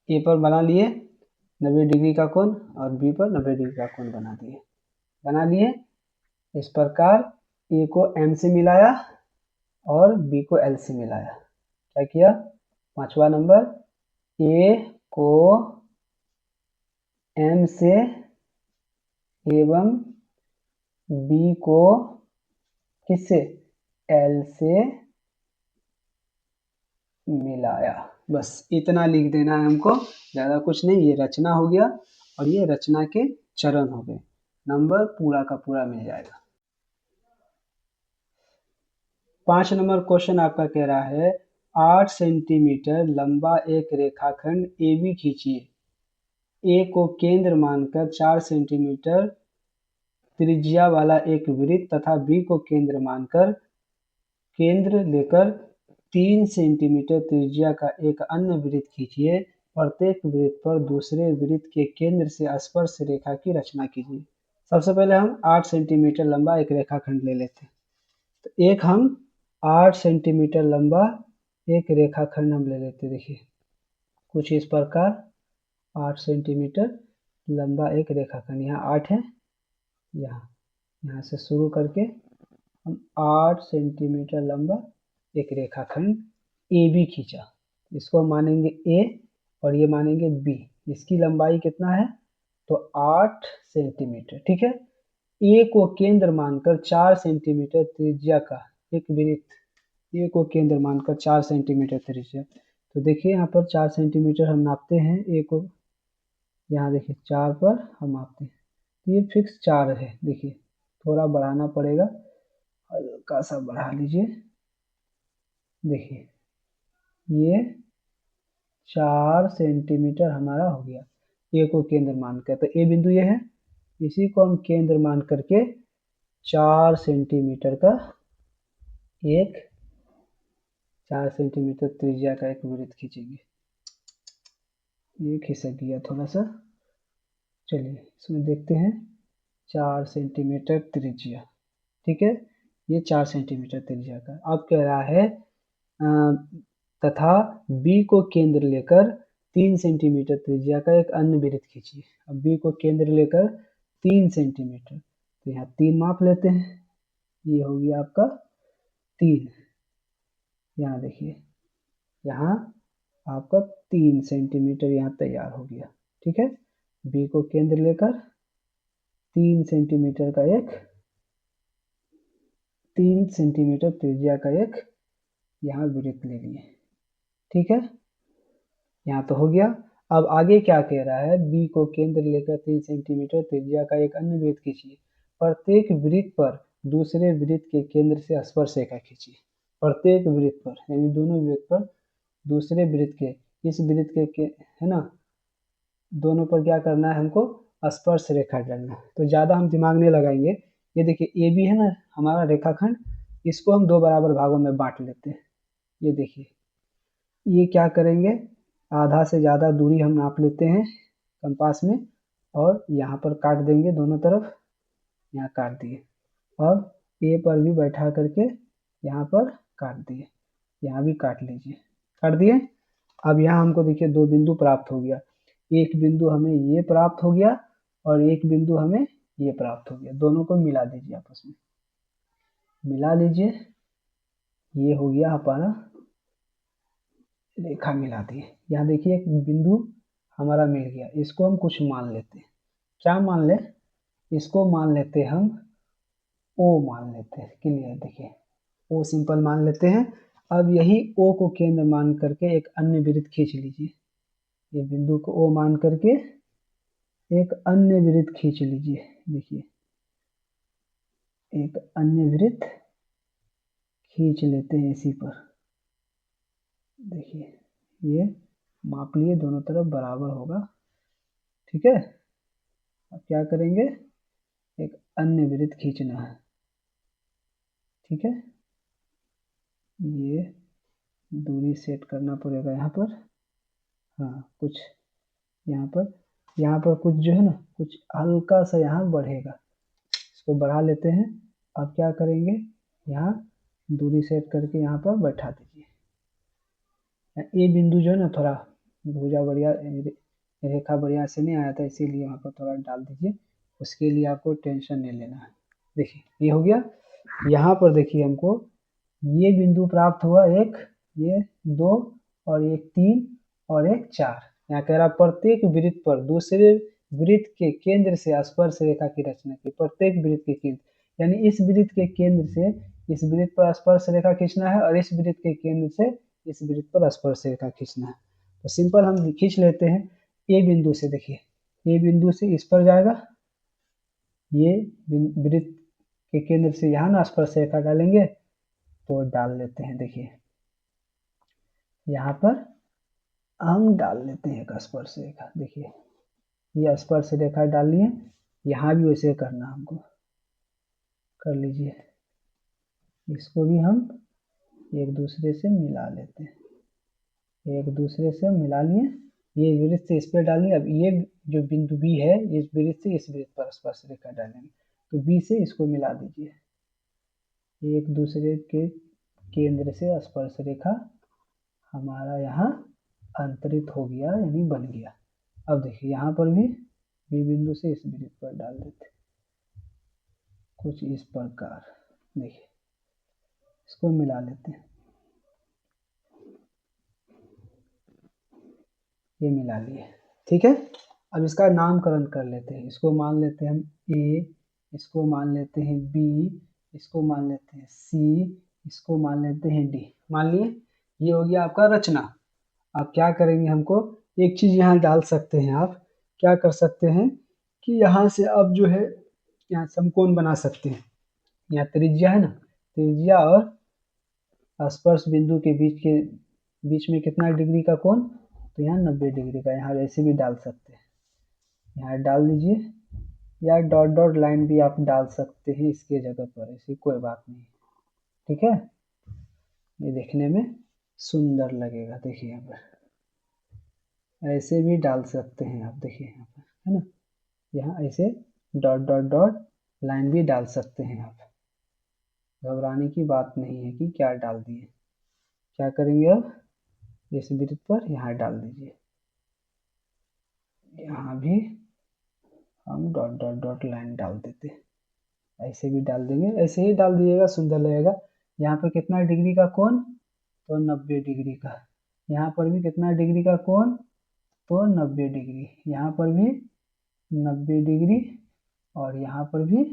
ए पर बना लिए 90 डिग्री का कोण और बी पर 90 डिग्री का कोण बना लिए। इस प्रकार ए को एम से मिलाया और बी को एल से मिलाया। क्या किया, पांचवा नंबर, ए को एम से एवं बी को किससे, एल से मिलाया। बस इतना लिख देना है हमको, ज़्यादा कुछ नहीं। ये रचना हो गया और ये रचना के चरण हो गए। नंबर पूरा का पूरा मिल जाएगा। 5 नंबर क्वेश्चन आपका कह रहा है, 8 सेंटीमीटर लंबा एक रेखाखंड AB खींचिए। ए को केंद्र मानकर 4 सेंटीमीटर त्रिज्या वाला एक वृत्त तथा बी को केंद्र लेकर 3 सेंटीमीटर त्रिज्या का एक अन्य वृत्त खींचिए। प्रत्येक वृत्त पर दूसरे वृत्त के केंद्र से स्पर्श रेखा की रचना कीजिए। सबसे पहले हम 8 सेंटीमीटर लंबा एक रेखाखंड ले लेते हैं। तो एक हम 8 सेंटीमीटर लंबा एक रेखाखंड हम ले लेते हैं। देखिए कुछ इस प्रकार 8 सेंटीमीटर लंबा एक रेखाखंड, यहाँ 8 है, यहाँ से शुरू करके हम 8 सेंटीमीटर लंबा एक रेखाखंड AB खींचा। इसको हम मानेंगे A और ये मानेंगे B। इसकी लंबाई कितना है? तो 8 सेंटीमीटर। ठीक है। A को केंद्र मानकर 4 सेंटीमीटर त्रिज्या का एक वृत्त, A को केंद्र मानकर 4 सेंटीमीटर त्रिज्या, तो देखिए यहाँ पर 4 सेंटीमीटर हम नापते हैं A को, यहाँ देखिए 4 पर हम नापते हैं, ये फिक्स 4 है। देखिए थोड़ा बढ़ाना पड़ेगा, हल्का सा बढ़ा लीजिए। देखिए ये 4 सेंटीमीटर हमारा हो गया ए को केंद्र मानकर। तो ए बिंदु ये है, इसी को हम केंद्र मान करके 4 सेंटीमीटर का एक 4 सेंटीमीटर त्रिज्या का एक वृत्त खींचेंगे। ये खिसक गया थोड़ा सा, चलिए इसमें देखते हैं। 4 सेंटीमीटर त्रिज्या, ठीक है, ये 4 सेंटीमीटर त्रिज्या का। अब कह रहा है तथा बी को केंद्र लेकर 3 सेंटीमीटर त्रिज्या का एक अन्य वृत्त खींचिए। अब बी को केंद्र लेकर 3 सेंटीमीटर, तो यहाँ 3 माप लेते हैं। ये हो गया आपका 3, यहाँ देखिए यहाँ आपका 3 सेंटीमीटर यहाँ तैयार हो गया। ठीक है, बी को केंद्र लेकर 3 सेंटीमीटर का एक 3 सेंटीमीटर त्रिज्या का एक यहाँ वृत्त ले लिए। ठीक है, यहाँ तो हो गया। अब आगे क्या कह रहा है? बी को केंद्र लेकर 3 सेंटीमीटर त्रिज्या का एक अन्य वृत्त खींचिए। प्रत्येक वृत्त पर दूसरे वृत्त के केंद्र से स्पर्श रेखा खींचिए। प्रत्येक वृत्त पर, यानी दोनों वृत्त पर दूसरे वृत्त के, इस वृत्त के है ना, दोनों पर क्या करना है हमको? स्पर्श रेखा डालना है। तो ज़्यादा हम दिमाग नहीं लगाएंगे। ये देखिए ए बी है ना हमारा रेखाखंड, इसको हम 2 बराबर भागों में बांट लेते हैं। ये देखिए, ये क्या करेंगे, आधा से ज़्यादा दूरी हम नाप लेते हैं कंपास में और यहाँ पर काट देंगे दोनों तरफ। यहाँ काट दिए और ए पर भी बैठा करके यहाँ पर काट दिए, यहाँ भी काट लीजिए, काट दिए। अब यहाँ हमको देखिए 2 बिंदु प्राप्त हो गया। एक बिंदु हमें ये प्राप्त हो गया और एक बिंदु हमें ये प्राप्त हो गया। दोनों को मिला दीजिए, आपस में मिला लीजिए। ये हो गया हमारा रेखा मिला दिए। यहाँ देखिए एक बिंदु हमारा मिल गया, इसको हम कुछ मान लेते हैं। क्या मान ले? इसको मान लेते हम O मान लेते हैं। क्लियर? देखिए O सिंपल मान लेते हैं। अब यही O को केंद्र मान करके एक अन्य वृत्त खींच लीजिए। ये बिंदु को O मान करके एक अन्य वृत्त खींच लीजिए। देखिए एक अन्य वृत्त खींच लेते हैं इसी पर। देखिए ये माप लिए, दोनों तरफ बराबर होगा। ठीक है, अब क्या करेंगे? एक अन्य वृत्त खींचना है। ठीक है, ये दूरी सेट करना पड़ेगा यहाँ पर। हाँ, कुछ यहाँ पर कुछ जो है ना, कुछ हल्का सा यहाँ बढ़ेगा, इसको बढ़ा लेते हैं। अब क्या करेंगे? यहाँ दूरी सेट करके यहाँ पर बैठा दीजिए। ये बिंदु जो है ना, थोड़ा भुजा बढ़िया, रेखा बढ़िया से नहीं आया था, इसीलिए यहाँ पर थोड़ा डाल दीजिए। उसके लिए आपको टेंशन नहीं लेना है। देखिए ये हो गया। यहाँ पर देखिए हमको ये बिंदु प्राप्त हुआ, एक, ये 2 और एक 3 और एक 4। यहाँ कह रहा प्रत्येक वृत्त पर दूसरे वृत्त के केंद्र से स्पर्श रेखा की रचना की। प्रत्येक वृत्त के केंद्र, यानी इस वृत्त के केंद्र से इस वृत्त पर स्पर्श रेखा खींचना है और इस वृत्त के केंद्र से इस वृत्त पर स्पर्श रेखा खींचना है। तो सिंपल हम खींच लेते हैं। ए बिंदु से, देखिए ए बिंदु से इस पर जाएगा, ये वृत्त के केंद्र से यहाँ ना स्पर्श रेखा डालेंगे, तो डाल लेते हैं। देखिए यहाँ पर हम डाल लेते हैं एक स्पर्श रेखा। देखिए ये स्पर्श रेखा डाल लिए, यहाँ भी वैसे करना हमको, कर लीजिए। इसको भी हम एक दूसरे से मिला लेते हैं, एक दूसरे से मिला लिए। ये वृत्त से इस पर डालिए। अब ये जो बिंदु बी है, इस वृत्त से इस वृत्त पर स्पर्श रेखा डालेंगे, तो बी से इसको मिला दीजिए। एक दूसरे के केंद्र से स्पर्श रेखा हमारा यहाँ अंतरित हो गया, यानी बन गया। अब देखिए यहाँ पर भी बी बिंदु से इस वृत्त पर डाल देते कुछ इस प्रकार। देखिए इसको मिला लेते हैं, ये मिला लिए। ठीक है, अब इसका नामकरण कर लेते हैं। इसको मान लेते हैं हम ए, इसको मान लेते हैं बी, इसको मान लेते हैं सी, इसको मान लेते हैं डी। मान लिए ये हो गया आपका रचना। अब क्या करेंगे, हमको एक चीज यहाँ डाल सकते हैं। आप क्या कर सकते हैं कि यहाँ से अब जो है यहाँ समकोण बना सकते हैं। यहाँ त्रिज्या है ना, त्रिज्या और स्पर्श बिंदु के बीच में कितना डिग्री का कोण, तो यहाँ 90 डिग्री का। यहाँ वैसे भी डाल सकते हैं, यहाँ डाल दीजिए, या डॉट डॉट लाइन भी आप डाल सकते हैं इसके जगह पर, ऐसी कोई बात नहीं। ठीक है, ये देखने में सुंदर लगेगा। देखिए यहाँ पर ऐसे भी डाल सकते हैं आप, देखिए यहाँ पर है ना, यहाँ ऐसे डॉट डॉट डॉट लाइन भी डाल सकते हैं आप। घबराने की बात नहीं है कि क्या डाल दिए। क्या करेंगे, अब इस वृत्त पर यहाँ डाल दीजिए, यहाँ भी हम डॉट डॉट डॉट लाइन डाल देते, ऐसे भी डाल देंगे। ऐसे ही डाल दीजिएगा, सुंदर लगेगा। यहाँ पर कितना डिग्री का कोण, तो 90 डिग्री का। यहाँ पर भी कितना डिग्री का कोण, तो 90 डिग्री। यहाँ पर भी 90 डिग्री, और यहाँ पर भी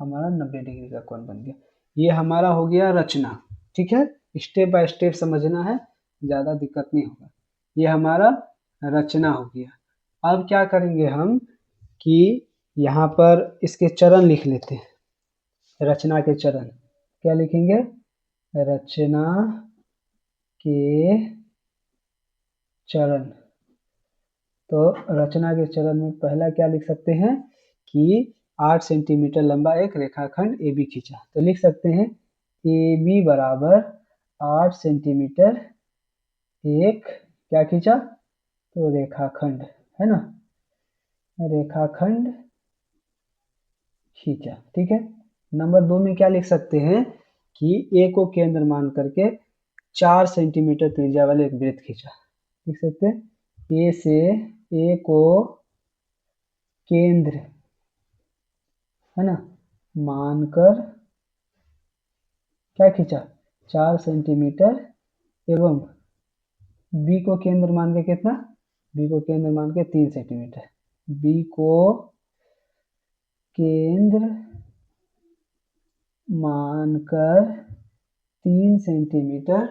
हमारा 90 डिग्री का कोण बन गया। ये हमारा हो गया रचना। ठीक है, स्टेप बाय स्टेप समझना है, ज़्यादा दिक्कत नहीं होगा। ये हमारा रचना हो गया। अब क्या करेंगे हम कि यहाँ पर इसके चरण लिख लेते हैं। रचना के चरण क्या लिखेंगे, रचना के चरण। तो रचना के चरण में पहला क्या लिख सकते हैं कि 8 सेंटीमीटर लंबा एक रेखाखंड ए बी खींचा। तो लिख सकते हैं ए बी बराबर 8 सेंटीमीटर एक क्या खींचा, तो रेखाखंड है ना, रेखाखंड खींचा। ठीक है, नंबर 2 में क्या लिख सकते हैं कि ए को केंद्र मान करके 4 सेंटीमीटर त्रिज्या वाले एक वृत्त खींचा। लिख सकते हैं ए से, ए को केंद्र है ना मानकर क्या खींचा, 4 सेंटीमीटर, एवं बी को केंद्र मान के कितना, बी को केंद्र मान के 3 सेंटीमीटर। बी को केंद्र मानकर 3 सेंटीमीटर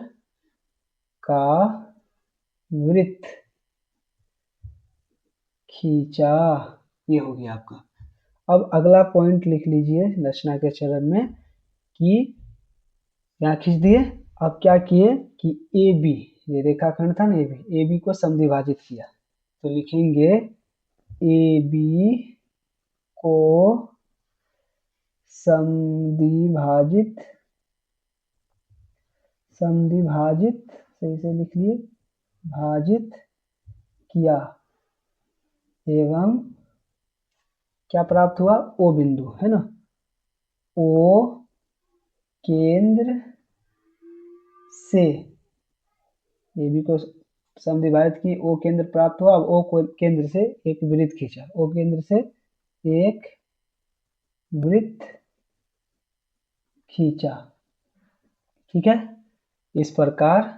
का वृत्त खींचा। ये हो गया आपका। अब अगला पॉइंट लिख लीजिए रचना के चरण में कि यहाँ खींच दिए। अब क्या किए कि ए बी, ये रेखाखंड था ना ए बी को समद्विभाजित किया। तो लिखेंगे ए बी को समद्विभाजित, समद्विभाजित सही से लिख लिए, भाजित किया, एवं क्या प्राप्त हुआ, ओ बिंदु है ना, ओ केंद्र से ए बी को समद्विभाजित की, ओ केंद्र प्राप्त हुआ। अब ओ केंद्र से एक वृत्त खींचा, ओ केंद्र से एक वृत्त खींचा। ठीक है, इस प्रकार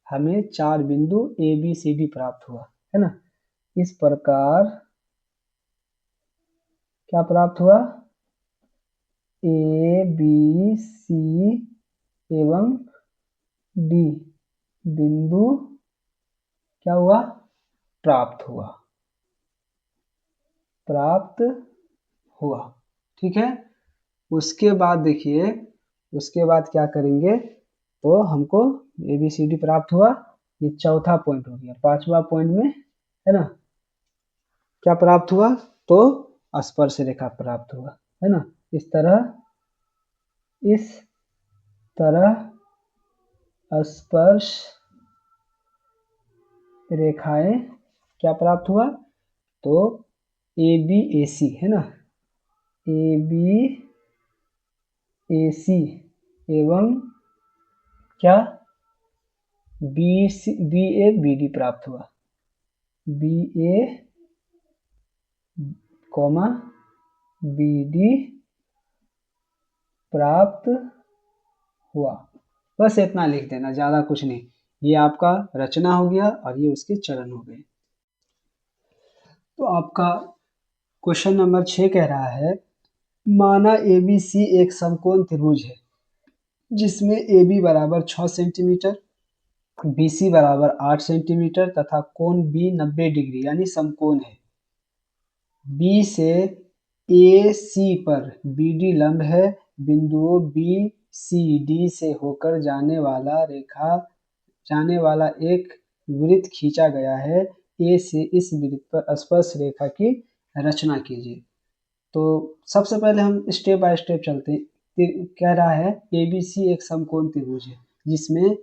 हमें 4 बिंदु ए बी सी डी प्राप्त हुआ है ना। इस प्रकार क्या प्राप्त हुआ, ए बी सी एवं डी बिंदु क्या हुआ, प्राप्त हुआ, प्राप्त हुआ। ठीक है, उसके बाद देखिए, उसके बाद क्या करेंगे, तो हमको ए बी सी डी प्राप्त हुआ। ये चौथा पॉइंट हो गया। पांचवा पॉइंट में है ना क्या प्राप्त हुआ, तो स्पर्श रेखा प्राप्त हुआ, है ना। इस तरह स्पर्श रेखाएं क्या प्राप्त हुआ, तो ए बी ए सी, है ना, ए बी ए सी एवं क्या B C B A B D प्राप्त हुआ, B A comma B D प्राप्त हुआ। बस इतना लिख देना, ज़्यादा कुछ नहीं। ये आपका रचना हो गया और ये उसके चरण हो गए। तो आपका क्वेश्चन नंबर 6 कह रहा है, माना ABC एक समकोण त्रिभुज है जिसमें AB बराबर 6 सेंटीमीटर, BC बराबर 8 सेंटीमीटर तथा कोण B 90 डिग्री यानी समकोण है। B से AC पर BD लंब है। बिंदुओं BCD से होकर जाने वाला एक वृत्त खींचा गया है। A से इस वृत्त पर स्पर्श रेखा की रचना कीजिए। तो सबसे पहले हम स्टेप बाय स्टेप चलते हैं। कह रहा है ABC एक समकोण त्रिभुज है जिसमें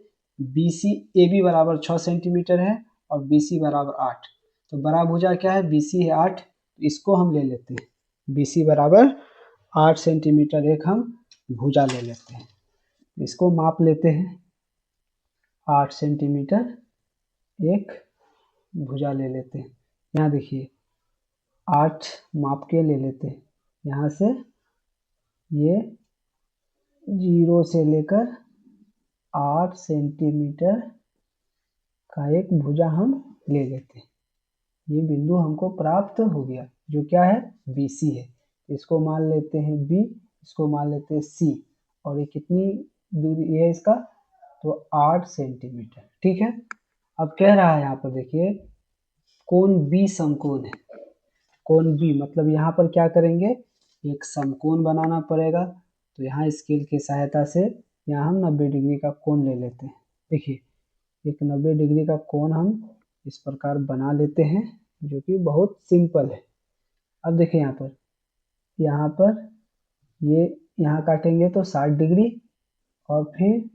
AB बराबर 6 सेंटीमीटर है और BC बराबर 8। तो बड़ा भुजा क्या है, BC है 8, इसको हम ले लेते हैं। BC बराबर 8 सेंटीमीटर एक हम भुजा ले लेते हैं, इसको माप लेते हैं। 8 सेंटीमीटर एक भुजा ले लेते हैं। यहाँ देखिए 8 माप के ले लेते हैं। यहाँ से ये 0 से लेकर 8 सेंटीमीटर का एक भुजा हम ले लेते हैं। ये बिंदु हमको प्राप्त हो गया जो क्या है, BC है। इसको मान लेते हैं B, इसको मान लेते हैं C, और ये कितनी दूरी है इसका, तो 8 सेंटीमीटर। ठीक है। अब कह रहा है यहाँ पर देखिए कोण B समकोण है। कोण B मतलब यहाँ पर क्या करेंगे, एक समकोण बनाना पड़ेगा। तो यहाँ स्केल की सहायता से यहाँ हम 90 डिग्री का कोण ले लेते हैं। देखिए एक 90 डिग्री का कोण हम इस प्रकार बना लेते हैं जो कि बहुत सिंपल है। अब देखिए यहाँ पर ये यहाँ काटेंगे तो 60 डिग्री, और फिर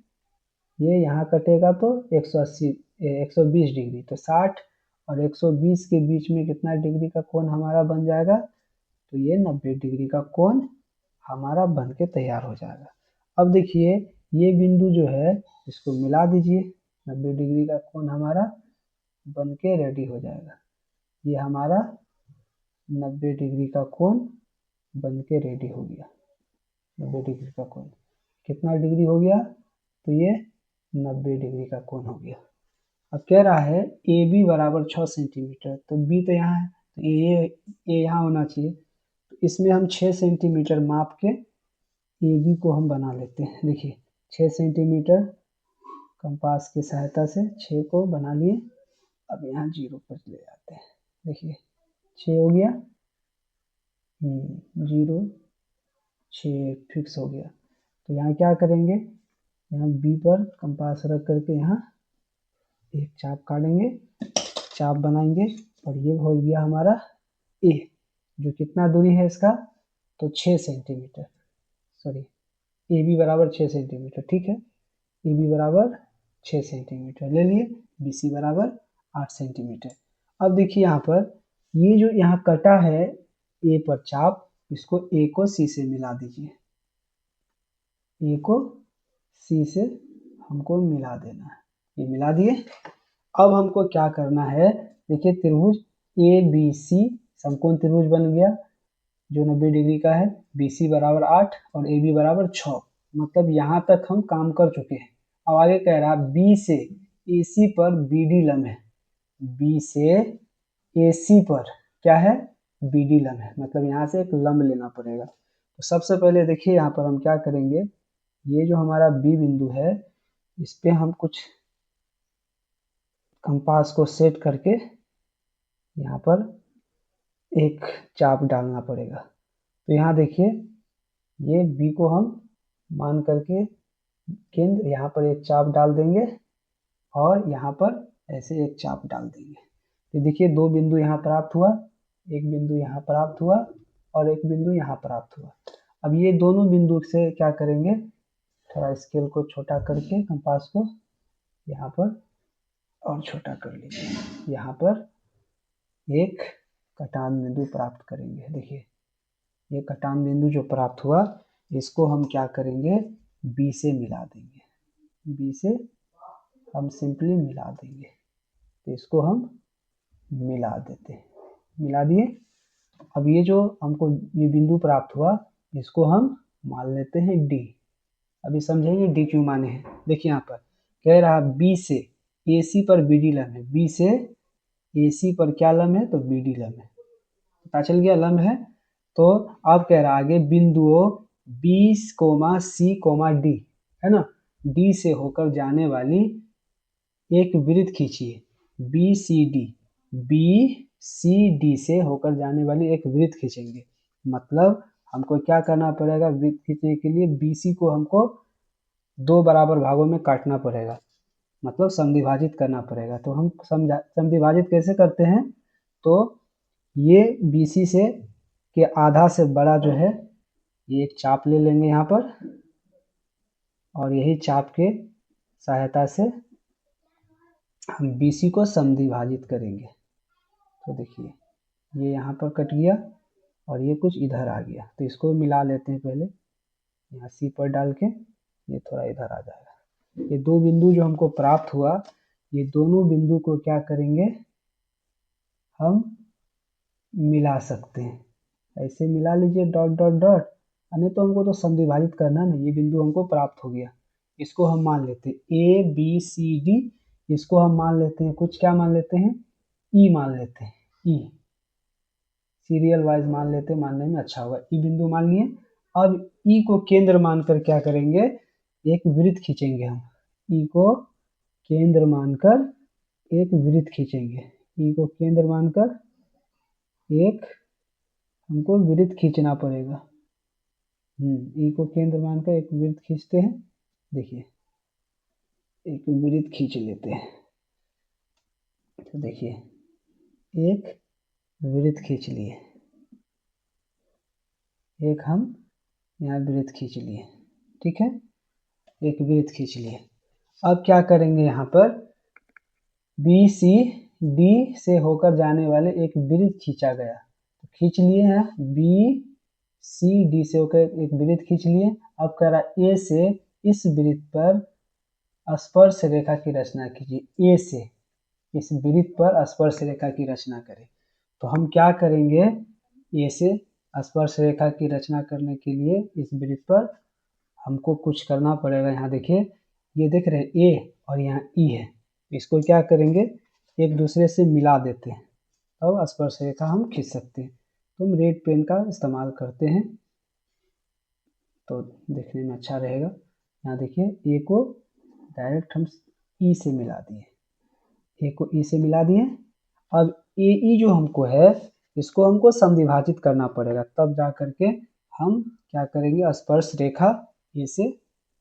ये यहाँ कटेगा तो 120 डिग्री। तो 60 और 120 के बीच में कितना डिग्री का कोण हमारा बन जाएगा, तो ये 90 डिग्री का कोण हमारा बन के तैयार हो जाएगा। अब देखिए ये बिंदु जो है इसको मिला दीजिए, 90 डिग्री का कोण हमारा बन के रेडी हो जाएगा। ये हमारा 90 डिग्री का कोण बन के रेडी हो गया। 90 डिग्री का कोण कितना डिग्री हो गया, तो ये 90 डिग्री का कोण हो गया। अब कह रहा है AB बराबर 6 सेंटीमीटर, तो B तो यहाँ है, तो ए यहाँ होना चाहिए। तो इसमें हम 6 सेंटीमीटर माप के AB को हम बना लेते हैं। देखिए 6 सेंटीमीटर कंपास की सहायता से 6 को बना लिए। अब यहाँ 0 पर ले जाते हैं। देखिए 6 हो गया, 0 6 फिक्स हो गया। तो यहाँ क्या करेंगे, यहाँ B पर कंपास रख करके यहाँ एक चाप काटेंगे, चाप बनाएंगे, और ये हो गया हमारा A, जो कितना दूरी है इसका, तो 6 सेंटीमीटर। सॉरी, AB बराबर 6 सेंटीमीटर। ठीक है, AB बराबर 6 सेंटीमीटर ले लिए, BC बराबर 8 सेंटीमीटर। अब देखिए यहाँ पर ये जो यहाँ कटा है A पर चाप, इसको A को C से मिला दीजिए। A को C से हमको मिला देना है, ये मिला दिए। अब हमको क्या करना है, देखिए त्रिभुज ABC समकोण त्रिभुज बन गया जो 90 डिग्री का है। BC बराबर 8 और AB बराबर 6, मतलब यहाँ तक हम काम कर चुके हैं। अब आगे कह रहा है B से AC पर BD लंब है। B से AC पर क्या है, BD लंब है, मतलब यहाँ से एक लंब लेना पड़ेगा। तो सबसे पहले देखिए यहाँ पर हम क्या करेंगे, ये जो हमारा B बिंदु है इस पे हम कुछ कंपास को सेट करके यहाँ पर एक चाप डालना पड़ेगा। तो यहाँ देखिए ये B को हम मान करके केंद्र यहाँ पर एक चाप डाल देंगे, और यहाँ पर ऐसे एक चाप डाल देंगे। तो देखिए 2 बिंदु यहाँ प्राप्त हुआ, एक बिंदु यहाँ प्राप्त हुआ और एक बिंदु यहाँ प्राप्त हुआ। अब ये दोनों बिंदु से क्या करेंगे, थोड़ा स्केल को छोटा करके कंपास को यहाँ पर और छोटा कर लीजिए। यहाँ पर एक कटान बिंदु प्राप्त करेंगे। देखिए ये कटान बिंदु जो प्राप्त हुआ इसको हम क्या करेंगे, बी से मिला देंगे। बी से हम सिंपली मिला देंगे। तो इसको हम मिला देते हैं, मिला दिए। अब ये जो हमको ये बिंदु प्राप्त हुआ इसको हम मान लेते हैं डी। अभी समझेंगे डी क्यों माने हैं। देखिए यहाँ पर कह रहा बी से AC पर BD लंब है, बी से AC पर क्या लंब है, तो BD लंब है। पता चल गया लंब है। तो अब कह रहा आगे बिंदुओं B, C, D है ना, D से होकर जाने वाली एक वृत्त खींचिए। BCD से होकर जाने वाली एक वृत्त खींचेंगे। मतलब हमको क्या करना पड़ेगा, वृत्त खींचने के लिए BC को हमको 2 बराबर भागों में काटना पड़ेगा, मतलब समद्विभाजित करना पड़ेगा। तो हम समद्विभाजित कैसे करते हैं, तो ये BC से के आधा से बड़ा जो है ये एक चाप ले लेंगे यहाँ पर, और यही चाप के सहायता से हम BC को समद्विभाजित करेंगे। तो देखिए ये यहाँ पर कट गया और ये कुछ इधर आ गया। तो इसको मिला लेते हैं पहले, यहाँ C पर डाल के ये थोड़ा इधर आ जाएगा। ये 2 बिंदु जो हमको प्राप्त हुआ, ये दोनों बिंदु को क्या करेंगे, हम मिला सकते हैं। ऐसे मिला लीजिए डॉट डॉट डॉट, नहीं तो हमको तो समद्विभाजित करना नहीं। ये बिंदु हमको प्राप्त हो गया, इसको हम मान लेते हैं ABCD, इसको हम मान लेते हैं कुछ क्या मान लेते हैं, E मान लेते हैं। E सीरियल वाइज मान लेते हैं, मानने में अच्छा होगा। E बिंदु मान लिए। अब E को केंद्र मानकर क्या करेंगे, एक वृत्त खींचेंगे हम। E को केंद्र मानकर एक वृत्त खींचेंगे। E को केंद्र मानकर एक हमको वृत्त खींचना पड़ेगा। E को केंद्र मानकर एक वृत्त खींचते हैं। देखिए एक वृत्त खींच लेते हैं। तो देखिए एक वृत्त खींच लिए, एक हम यहाँ वृत्त खींच लिए, ठीक है, एक वृत्त खींच लिए। अब क्या करेंगे, यहाँ पर BCD से होकर जाने वाले एक वृत्त खींचा गया, तो खींच लिए हैं। BCD से होकर एक वृत्त खींच लिए। अब कह रहा A से इस वृत्त पर स्पर्श रेखा की रचना कीजिए। A से इस वृत्त पर स्पर्श रेखा की रचना करें। तो हम क्या करेंगे, A से स्पर्श रेखा की रचना करने के लिए इस वृत्त पर हमको कुछ करना पड़ेगा। यहाँ देखिए ये देख रहे हैं A और यहाँ E है, इसको क्या करेंगे, एक दूसरे से मिला देते हैं, तब स्पर्श रेखा हम खींच सकते हैं। तो हम रेड पेन का इस्तेमाल करते हैं तो देखने में अच्छा रहेगा। यहाँ देखिए A को डायरेक्ट हम E से मिला दिए, A को E से मिला दिए। अब AE जो हमको है इसको हमको समद्विभाजित करना पड़ेगा, तब जा करके हम क्या करेंगे, स्पर्श रेखा A से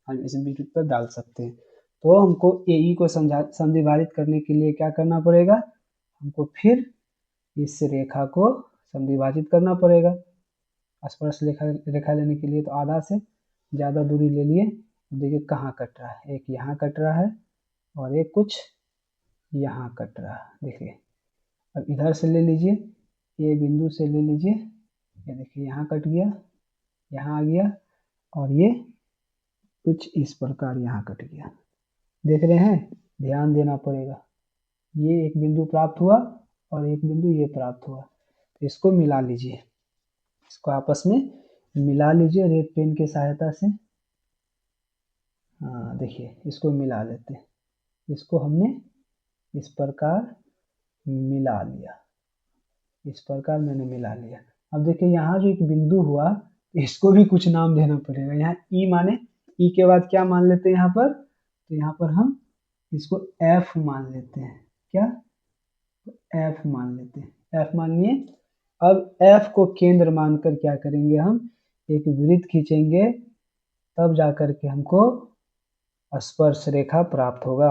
हम इस बिंदु पर डाल सकते हैं। तो हमको AE को समद्विभाजित करने के लिए क्या करना पड़ेगा, हमको फिर इस रेखा को समद्विभाजित करना पड़ेगा। स्पर्श रेखा लेने के लिए तो आधा से ज़्यादा दूरी ले लिए। देखिए कहाँ कट रहा है, एक यहाँ कट रहा है और एक कुछ यहाँ कट रहा है। देखिए अब इधर से ले लीजिए, A बिंदु से ले लीजिए, ये देखिए यहाँ कट गया, यहाँ आ गया, और ये कुछ इस प्रकार यहाँ कट गया। देख रहे हैं, ध्यान देना पड़ेगा। ये एक बिंदु प्राप्त हुआ और एक बिंदु ये प्राप्त हुआ, तो इसको मिला लीजिए, इसको आपस में मिला लीजिए रेड पेन की सहायता से। हाँ देखिए इसको मिला लेते हैं, इसको हमने इस प्रकार मिला लिया, इस प्रकार मैंने मिला लिया। अब देखिए यहाँ जो एक बिंदु हुआ इसको भी कुछ नाम देना पड़ेगा। यहाँ E माने, E के बाद क्या मान लेते हैं यहाँ पर, तो यहाँ पर हम इसको F मान लेते हैं। क्या, F मान लेते हैं, F मान लिए। अब F को केंद्र मानकर क्या करेंगे, हम एक वृत्त खींचेंगे, तब जाकर के हमको स्पर्श रेखा प्राप्त होगा।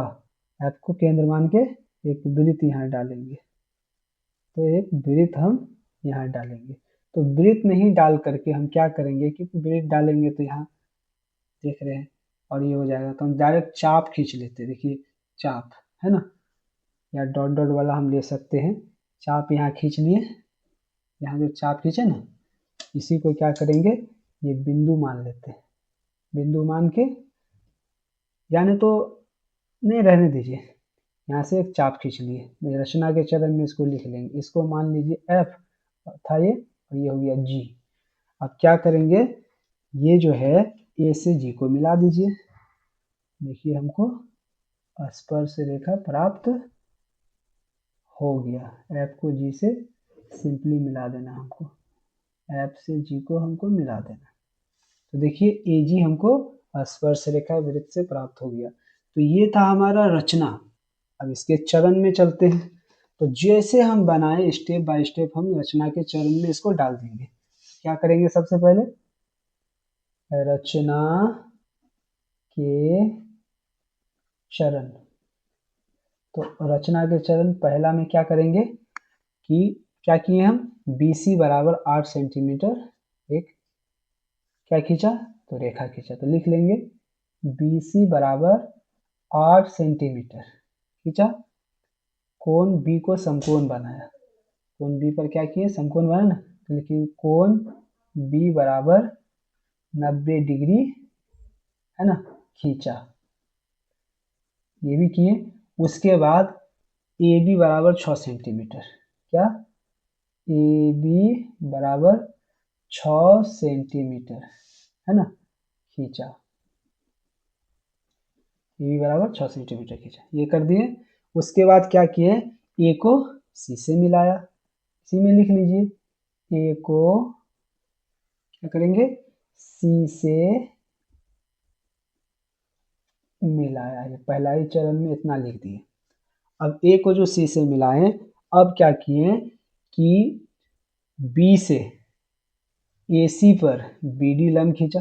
एफ को केंद्र मान के एक वृत्त यहाँ डालेंगे, तो एक वृत्त हम यहाँ डालेंगे। तो वृत्त नहीं डाल करके हम क्या करेंगे, क्योंकि वृत्त डालेंगे तो यहाँ देख रहे हैं और ये हो जाएगा, तो हम डायरेक्ट चाप खींच लेते हैं। देखिए चाप है ना, या डॉट डॉट वाला हम ले सकते हैं। चाप यहाँ खींच लिए, यहाँ जो चाप खींचे ना, इसी को क्या करेंगे, ये बिंदु मान लेते हैं। बिंदु मान के, यानी तो नहीं रहने दीजिए, यहाँ से एक चाप खींच लिए, रचना के चरण में इसको लिख लेंगे। इसको मान लीजिए एफ था ये, और ये हो गया जी। अब क्या करेंगे, ये जो है ए से जी को मिला दीजिए। देखिए हमको स्पर्श रेखा प्राप्त हो गया। एफ को जी से सिंपली मिला देना हमको, एफ से जी को हमको मिला देना। तो देखिए ए जी हमको स्पर्श रेखा वृत्त से प्राप्त हो गया। तो ये था हमारा रचना। अब इसके चरण में चलते हैं। तो जैसे हम बनाए स्टेप बाय स्टेप हम रचना के चरण में इसको डाल देंगे। क्या करेंगे, सबसे पहले रचना के चरण। तो रचना के चरण पहला में क्या करेंगे कि क्या किए हम, BC बराबर 8 सेंटीमीटर एक क्या खींचा, तो रेखा खींचा। तो लिख लेंगे BC बराबर 8 सेंटीमीटर खींचा। कोण बी को समकोण बनाया, कोण बी पर क्या किए, समकोण बनाया ना, तो लिखिए कोण बी बराबर 90 डिग्री है ना, खींचा। ये भी किए। उसके बाद ए बी बराबर 6 सेंटीमीटर, क्या, ए बी बराबर 6 सेंटीमीटर है ना, खींचा। ए बी बराबर 6 सेंटीमीटर खींचा, ये कर दिए। उसके बाद क्या किए, ए को सी से मिलाया। सी में लिख लीजिए ए को क्या करेंगे, सी से मिलाया। ये पहला ही चरण में इतना लिख दिए। अब ए को जो सी से मिलाएं, अब क्या किए कि बी से AC पर BD लंब खींचा,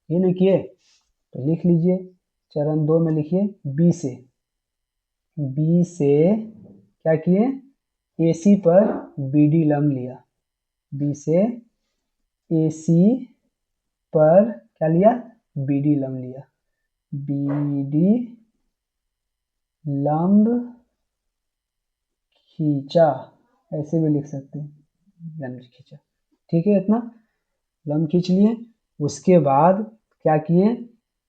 ये नहीं किए, तो लिख लीजिए चरण 2 में लिखिए बी से क्या किए, AC पर BD लंब लिया। बी से AC पर क्या लिया, BD लंब लिया। BD लंब खींचा, ऐसे भी लिख सकते हैं, लंब खींचा। ठीक है, इतना लंब खींच लिए। उसके बाद क्या किए,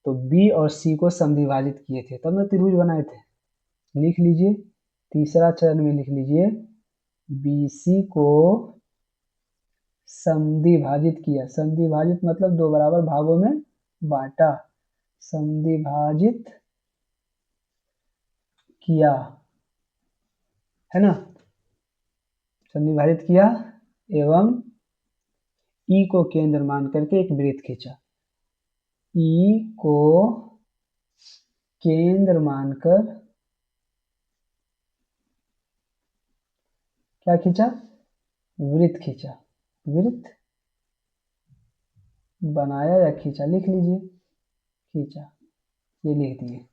तो बी और सी को समद्विभाजित किए थे, तब ना त्रिभुज बनाए थे। लिख लीजिए तीसरा चरण में लिख लीजिए BC को समद्विभाजित किया। समद्विभाजित मतलब दो बराबर भागों में बांटा, समद्विभाजित किया है ना, समद्विभाजित किया एवं ई को केंद्र मान करके एक वृत्त खींचा। ई को केंद्र मानकर क्या खींचा, वृत्त खींचा। वृत्त बनाया या खींचा, लिख लीजिए खींचा, ये लिख दिए।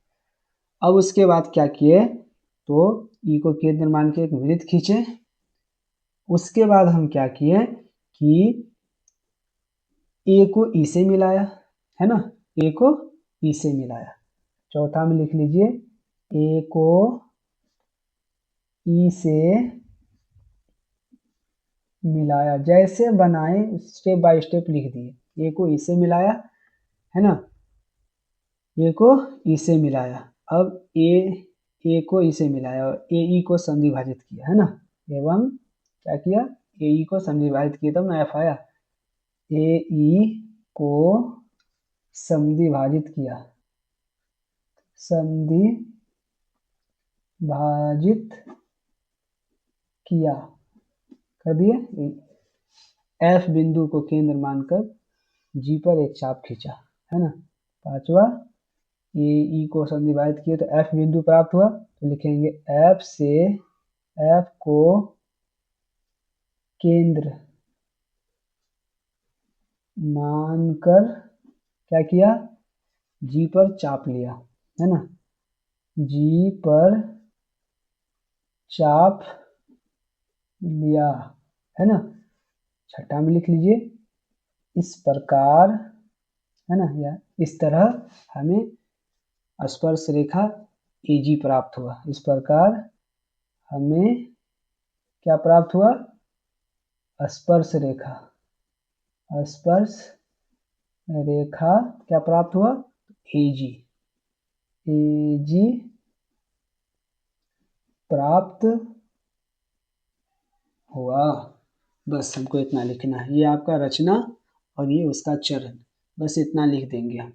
अब उसके बाद क्या किए, तो ई को केंद्र मान के एक वृत्त खींचे। उसके बाद हम क्या किए कि ए को ई से मिलाया, है ना, ए को ई से मिलाया। चौथा में लिख लीजिए ए को ई से मिलाया। जैसे बनाए स्टेप बाय स्टेप लिख दिए। ए को ई से मिलाया है ना, ए को ई से मिलाया। अब ए को ई से मिलाया और ए ई को समद्विभाजित किया है ना, एवं क्या किया, ए ई को समद्विभाजित किया, तब ना एफ आया। ए ई को समद्विभाजित किया, समद्विभाजित किया कर दिए। एफ बिंदु को केंद्र मानकर जी पर एक चाप खींचा है ना। पांचवा, ए ई को समद्विभाजित किया तो एफ बिंदु प्राप्त हुआ, तो लिखेंगे एफ से, एफ को केंद्र मानकर क्या किया, जी पर चाप लिया है ना। जी पर चाप लिया, है ना। छठा में लिख लीजिए, इस प्रकार, है ना, या इस तरह हमें स्पर्श रेखा AG प्राप्त हुआ। इस प्रकार हमें क्या प्राप्त हुआ? स्पर्श रेखा, स्पर्श रेखा क्या प्राप्त हुआ? AG, AG प्राप्त हुआ। बस हमको इतना लिखना है, ये आपका रचना और ये उसका चरण, बस इतना लिख देंगे हम।